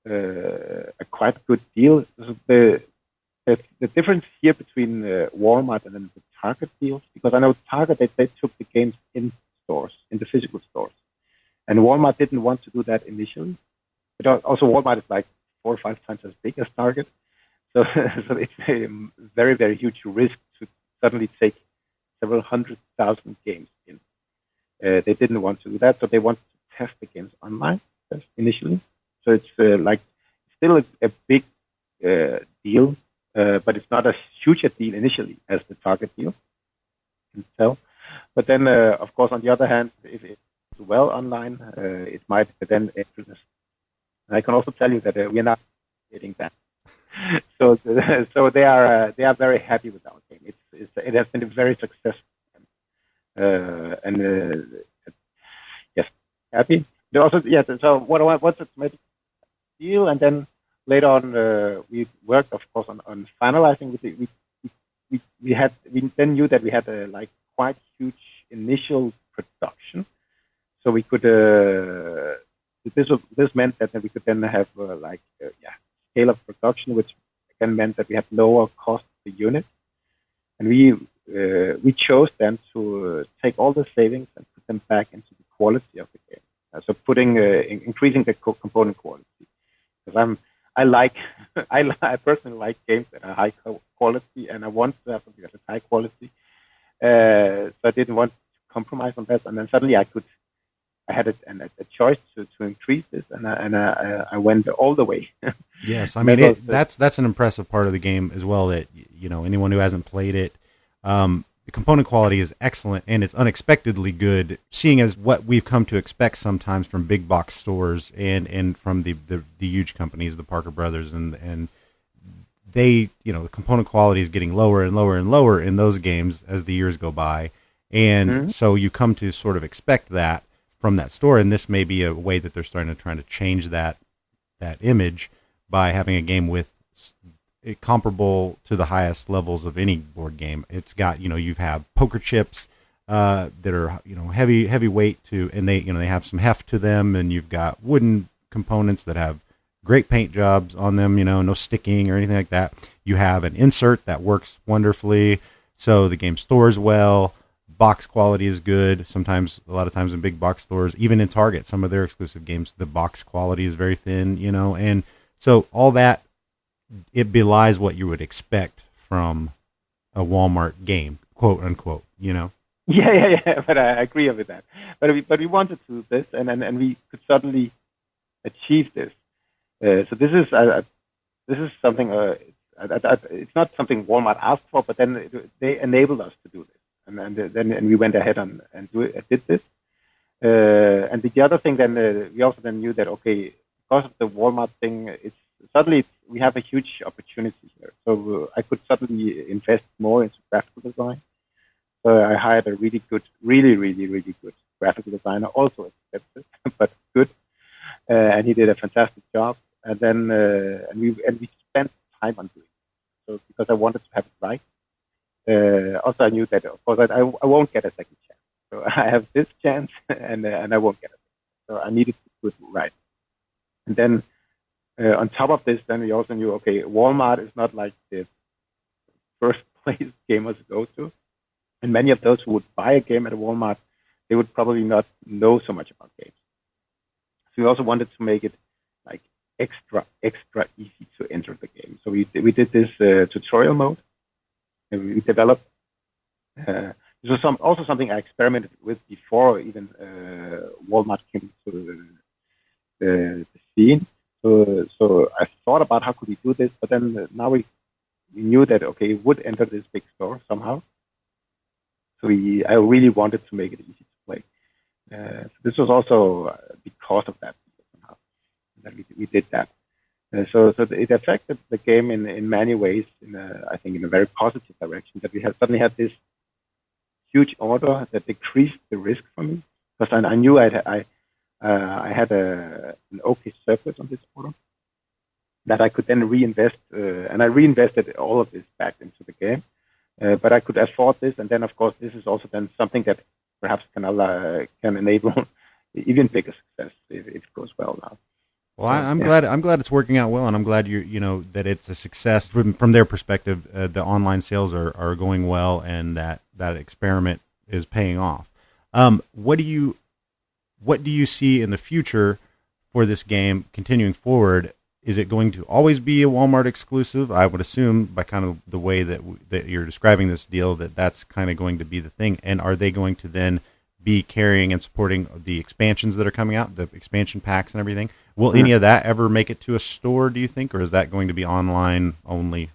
a quite good deal. So the difference here between Walmart and then the Target deals, because I know Target they took the games in stores, in the physical stores, and Walmart didn't want to do that initially. But also Walmart is like 4 or 5 times as big as Target, so it's a very, very huge risk to suddenly take several 100,000 games in. They didn't want to do that, so they wanted to test the games online initially. So it's like still a big deal, but it's not as huge a deal initially as the Target deal. You can tell. But then, of course, on the other hand, if it's well online, it might then influence. And I can also tell you that we are not getting that. So they are very happy with our game. It has been a very successful. Yes, happy. They also, yes. So what's it made deal, and then later on we worked, of course, on finalizing with it. We then knew that we had a like quite huge initial production, so we could. This meant that we could then have scale of production, which again meant that we had lower cost per unit, and we chose then to take all the savings and put them back into the quality of the game. So increasing the component quality. Because I personally like games that are high quality, and I want to have something that is high quality. So I didn't want to compromise on that. And then suddenly I had a choice to increase this, and I went all the way. Yes, I mean that's an impressive part of the game as well. That anyone who hasn't played it. The component quality is excellent, and it's unexpectedly good, seeing as what we've come to expect sometimes from big box stores and from the huge companies, the Parker Brothers, and they, the component quality is getting lower and lower and lower in those games as the years go by, and so you come to sort of expect that from that store, and this may be a way that they're starting to try to change that image by having a game with comparable to the highest levels of any board game. It's got, you have poker chips that are, heavy weight to, and they have some heft to them, and you've got wooden components that have great paint jobs on them, no sticking or anything like that. You have an insert that works wonderfully, so the game stores well. Box quality is good. Sometimes, a lot of times in big box stores, even in Target, some of their exclusive games, the box quality is very thin, and so all that, it belies what you would expect from a Walmart game, quote unquote. Yeah. But I agree with that. But we wanted to do this, and we could suddenly achieve this. So this is something. It's not something Walmart asked for, but then they enabled us to do this, and we went ahead and did this. And the other thing, then we also then knew that because of the Walmart thing, suddenly we have a huge opportunity here. So I could suddenly invest more into graphical design. So I hired a really good, really, really, really good graphical designer, also expensive, but good. And he did a fantastic job. And then and we spent time on doing it. So because I wanted to have it right. Also, I knew that, of course, I won't get a second chance. So I have this chance, and I won't get it. So I needed to do it right. And then on top of this, then we also knew, Walmart is not like the first place gamers go to. And many of those who would buy a game at a Walmart, they would probably not know so much about games. So we also wanted to make it like extra easy to enter the game. So we did this tutorial mode, and we developed. This was also something I experimented with before even Walmart came to the scene. So I thought about how could we do this, but then now we knew that okay, it would enter this big store somehow. So I really wanted to make it easy to play. So this was also because of that somehow that we did that. So it affected the game in many ways. I think in a very positive direction. That we suddenly had this huge order that decreased the risk for me because I knew I had an okay surplus on this order that I could then reinvest, and I reinvested all of this back into the game. But I could afford this, and then of course this is also then something that perhaps can enable even bigger success if it goes well now. Well, I'm glad it's working out well, and I'm glad that it's a success from their perspective. The online sales are going well, and that experiment is paying off. What do you see in the future for this game continuing forward? Is it going to always be a Walmart exclusive? I would assume by kind of the way that you're describing this deal that's kind of going to be the thing. And are they going to then be carrying and supporting the expansions that are coming out, the expansion packs and everything? Will any of that ever make it to a store, do you think, or is that going to be online only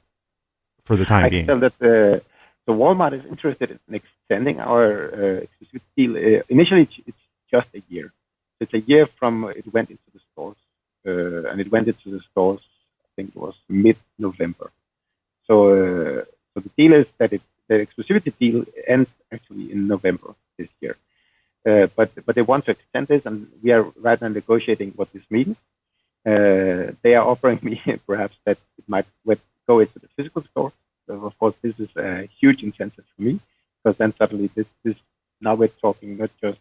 for the time being? I can tell that the Walmart is interested in extending our exclusive deal. Initially, it's just a year. It's a year from it went into the stores. And it went into the stores, I think it was mid-November. So the deal is that the exclusivity deal ends actually in November this year. But they want to extend this, and we are right now negotiating what this means. They are offering me perhaps that it might go into the physical store. So of course, this is a huge incentive for me because then suddenly this now we're talking not just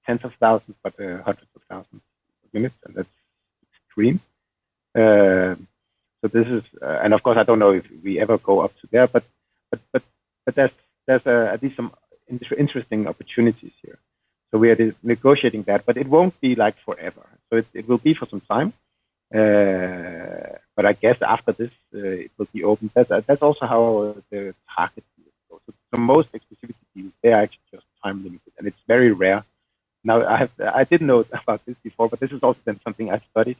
tens of thousands, but hundreds of thousands of units, and that's extreme. So this is, and of course, I don't know if we ever go up to there, but there's at least some interesting opportunities here. So we are negotiating that, but it won't be like forever. So it will be for some time. But I guess after this, it will be open. That's also how the target deals go. So most exclusivity deals, they are actually just time limited, and it's very rare. Now, I didn't know about this before, but this is also then something I studied,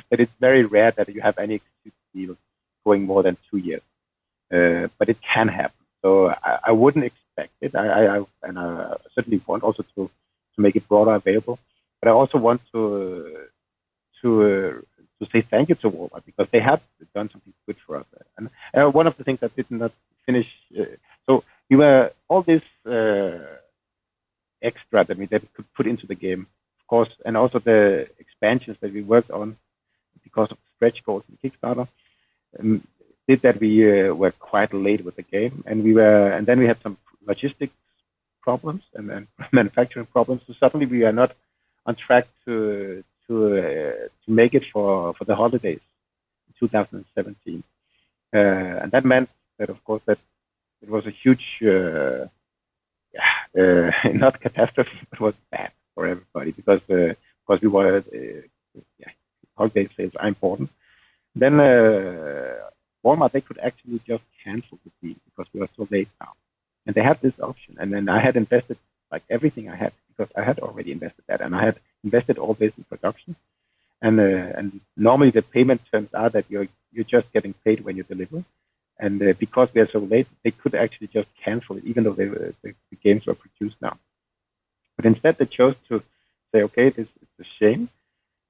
that it's very rare that you have any exclusivity deal going more than 2 years. But it can happen. So I wouldn't expect it. I certainly want also to make it broader available. But I also want to say thank you to Walmart because they have done something good for us. And one of the things that did not finish, so we were all this extra that we could put into the game, of course, and also the expansions that we worked on because of stretch goals in Kickstarter, did that we were quite late with the game, and then we had some logistics problems and then manufacturing problems. So suddenly we are not on track to make it for the holidays in 2017, and that meant that of course that it was a huge not catastrophe, but was bad for everybody because we wanted holiday sales are important. Then Walmart, they could actually just cancel the deal because we were so late now, and they had this option. And then I had invested like everything I had because I had already invested that, and I had invested all this in production. And normally the payment terms are that you're just getting paid when you deliver. And because they're so late, they could actually just cancel it, even though the games were produced now. But instead, they chose to say, okay, this is a shame.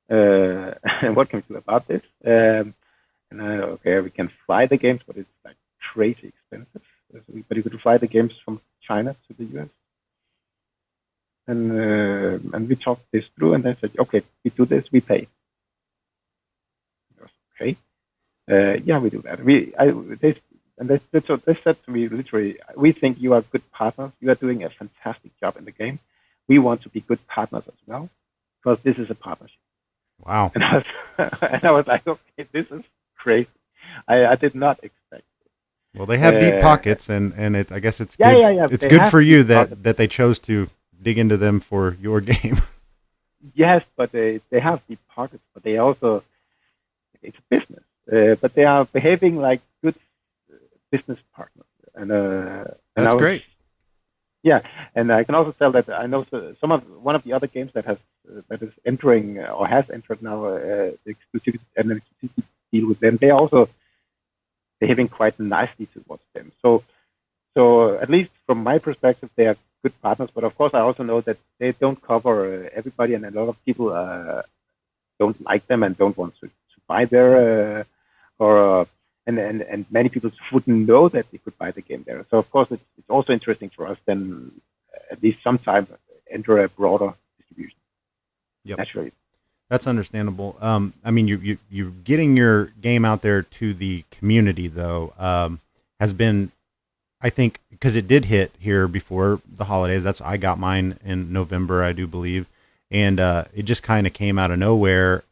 And what can we do about this? Okay, we can fly the games, but it's like crazy expensive. But you could fly the games from China to the US. And we talked this through, and they said, okay, we do this, we pay. Okay. Yeah, we do that. They said to me literally, we think you are good partners. You are doing a fantastic job in the game. We want to be good partners as well, because this is a partnership. Wow. And I was like, okay, this is crazy. I did not expect it. Well, they have deep pockets, and I guess it's good. Yeah. It's good for you that they chose to dig into them for your game. yes, but they have deep pockets, but they also it's a business. But they are behaving like good business partners, and That's great. Yeah, and I can also tell that I know one of the other games that is entering or has entered now the exclusivity and an exclusivity deal with them. They're also behaving quite nicely towards them. So at least from my perspective, they are good partners. But of course, I also know that they don't cover everybody, and a lot of people don't like them and don't want to buy their and many people wouldn't know that they could buy the game there. So of course, it's also interesting for us then at least sometime enter a broader distribution. Yep. Naturally. That's understandable. I mean, you getting your game out there to the community though has been, I think, because it did hit here before the holidays. I got mine in November, I do believe, and it just kind of came out of nowhere.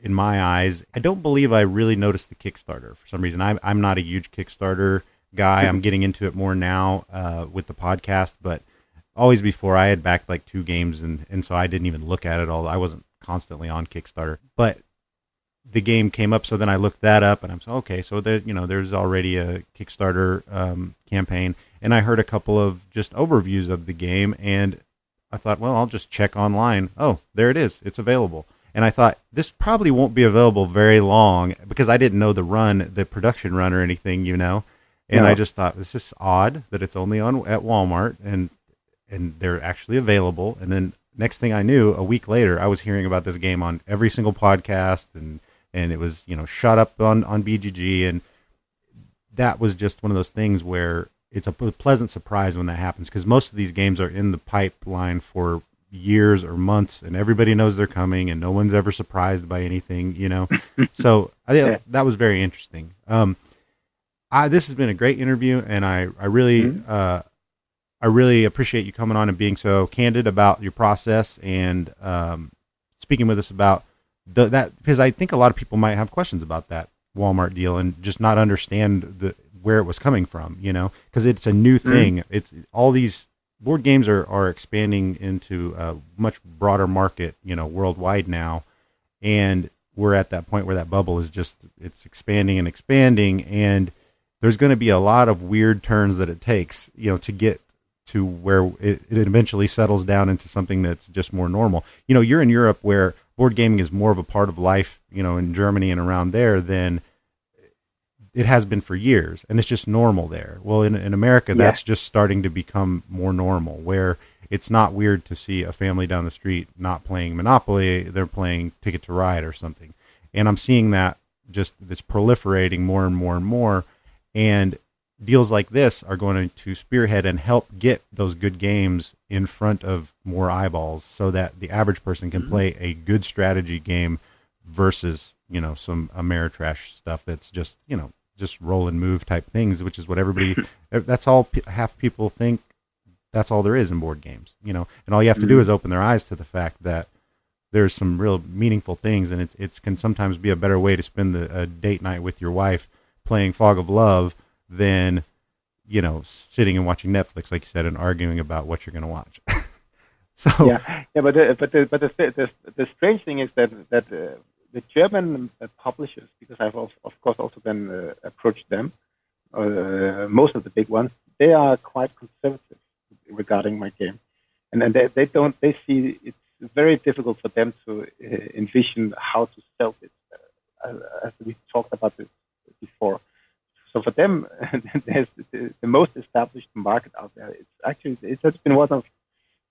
In my eyes, I don't believe I really noticed the Kickstarter for some reason. I'm not a huge Kickstarter guy. I'm getting into it more now with the podcast, but always before I had backed like 2 games, and so I didn't even look at it all. I wasn't constantly on Kickstarter, but the game came up, so then I looked that up, and I'm so okay. So there's already a Kickstarter campaign, and I heard a couple of just overviews of the game, and I thought, well, I'll just check online. Oh, there it is. It's available. And I thought, this probably won't be available very long because I didn't know the production run or anything, And No. I just thought, this is odd that it's only at Walmart and they're actually available. And then next thing I knew, a week later, I was hearing about this game on every single podcast and it was, shot up on BGG. And that was just one of those things where it's a pleasant surprise when that happens because most of these games are in the pipeline for years or months, and everybody knows they're coming, and no one's ever surprised by anything, So I think that was very interesting. This has been a great interview, and I really appreciate you coming on and being so candid about your process and speaking with us about that because I think a lot of people might have questions about that Walmart deal and just not understand where it was coming from, because it's a new thing. It's all these board games are expanding into a much broader market, worldwide now. And we're at that point where that bubble is it's expanding and expanding. And there's going to be a lot of weird turns that it takes, to get to where it eventually settles down into something that's just more normal. You're in Europe where board gaming is more of a part of life, in Germany and around there than it has been for years, and it's just normal there. Well, in America, that's just starting to become more normal, where it's not weird to see a family down the street not playing Monopoly, they're playing Ticket to Ride or something. And I'm seeing that it's proliferating more and more and more, and deals like this are going to spearhead and help get those good games in front of more eyeballs so that the average person can play a good strategy game versus, some Ameritrash stuff that's just, just roll and move type things, which is what that's all half people think that's all there is in board games, and all you have to do is open their eyes to the fact that there's some real meaningful things, and it can sometimes be a better way to spend a date night with your wife playing Fog of Love than, sitting and watching Netflix, like you said, and arguing about what you're going to watch. So but the strange thing is that the German publishers, because I've of course also then approached them, most of the big ones, they are quite conservative regarding my game, and then they see it's very difficult for them to envision how to sell this, as we talked about this before. So for them, there's the most established market out there. It has been one of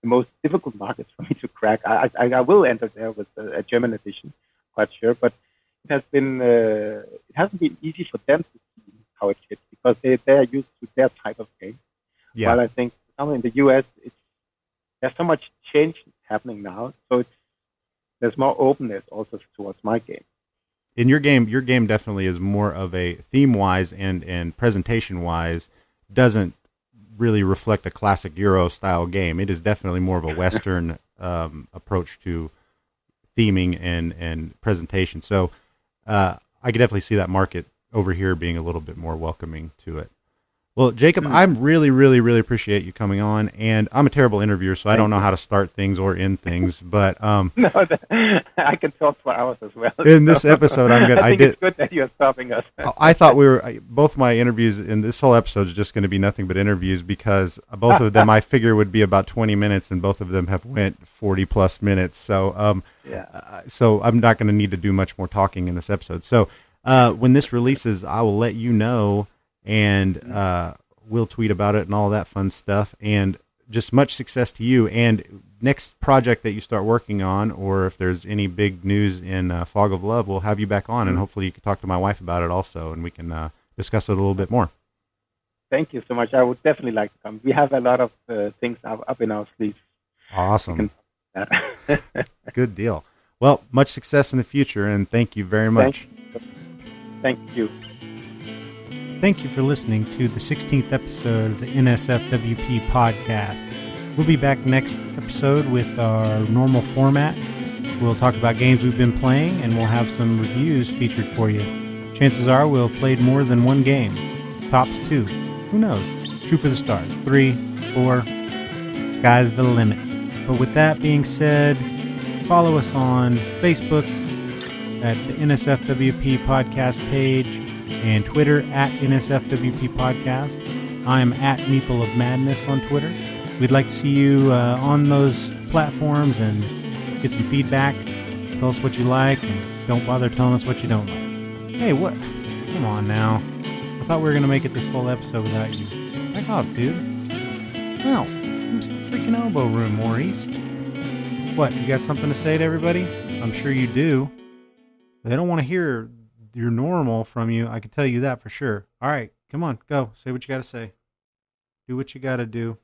the most difficult markets for me to crack. I will enter there with a German edition, quite sure, but it hasn't been easy for them to see how it fits because they are used to their type of game. Yeah. While I think in the US, there's so much change happening now, so there's more openness also towards my game. In your game definitely is more of a theme-wise and presentation-wise doesn't really reflect a classic Euro-style game. It is definitely more of a Western approach to theming and presentation. So I could definitely see that market over here being a little bit more welcoming to it. Well, Jacob, I really, really, really appreciate you coming on, and I'm a terrible interviewer, so I don't know how to start things or end things. But No, I can talk for hours as well. in this episode, I'm good. I think it's good that you're stopping us. I thought both my interviews in this whole episode is just going to be nothing but interviews because both of them I figure would be about 20 minutes, and both of them have went 40 plus minutes. So, so I'm not going to need to do much more talking in this episode. So, when this releases, I will let you know. And we'll tweet about it and all that fun stuff. And just much success to you. And next project that you start working on, or if there's any big news in Fog of Love, we'll have you back on. And hopefully you can talk to my wife about it also, and we can discuss it a little bit more. Thank you so much. I would definitely like to come. We have a lot of things up in our sleeves. Awesome. Good deal. Well, much success in the future, and thank you very much. Thank you. Thank you for listening to the 16th episode of the NSFWP podcast. We'll be back next episode with our normal format. We'll talk about games we've been playing, and we'll have some reviews featured for you. Chances are we'll have played more than one game. Tops 2. Who knows? Shoot for the stars. 3, 4. Sky's the limit. But with that being said, follow us on Facebook at the NSFWP podcast page, and Twitter at NSFWP Podcast. I'm at Meeple of Madness on Twitter. We'd like to see you on those platforms and get some feedback. Tell us what you like, and don't bother telling us what you don't like. Hey, what? Come on now. I thought we were going to make it this whole episode without you. Back off, dude. No, it's a freaking elbow room, Maurice. What, you got something to say to everybody? I'm sure you do. They don't want to hear your normal from you. I can tell you that for sure. All right, come on, go. Say what you got to say. Do what you got to do.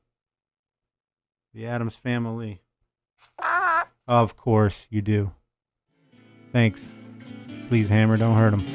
The Addams Family. Of course you do. Thanks. Please, Hammer, don't hurt him.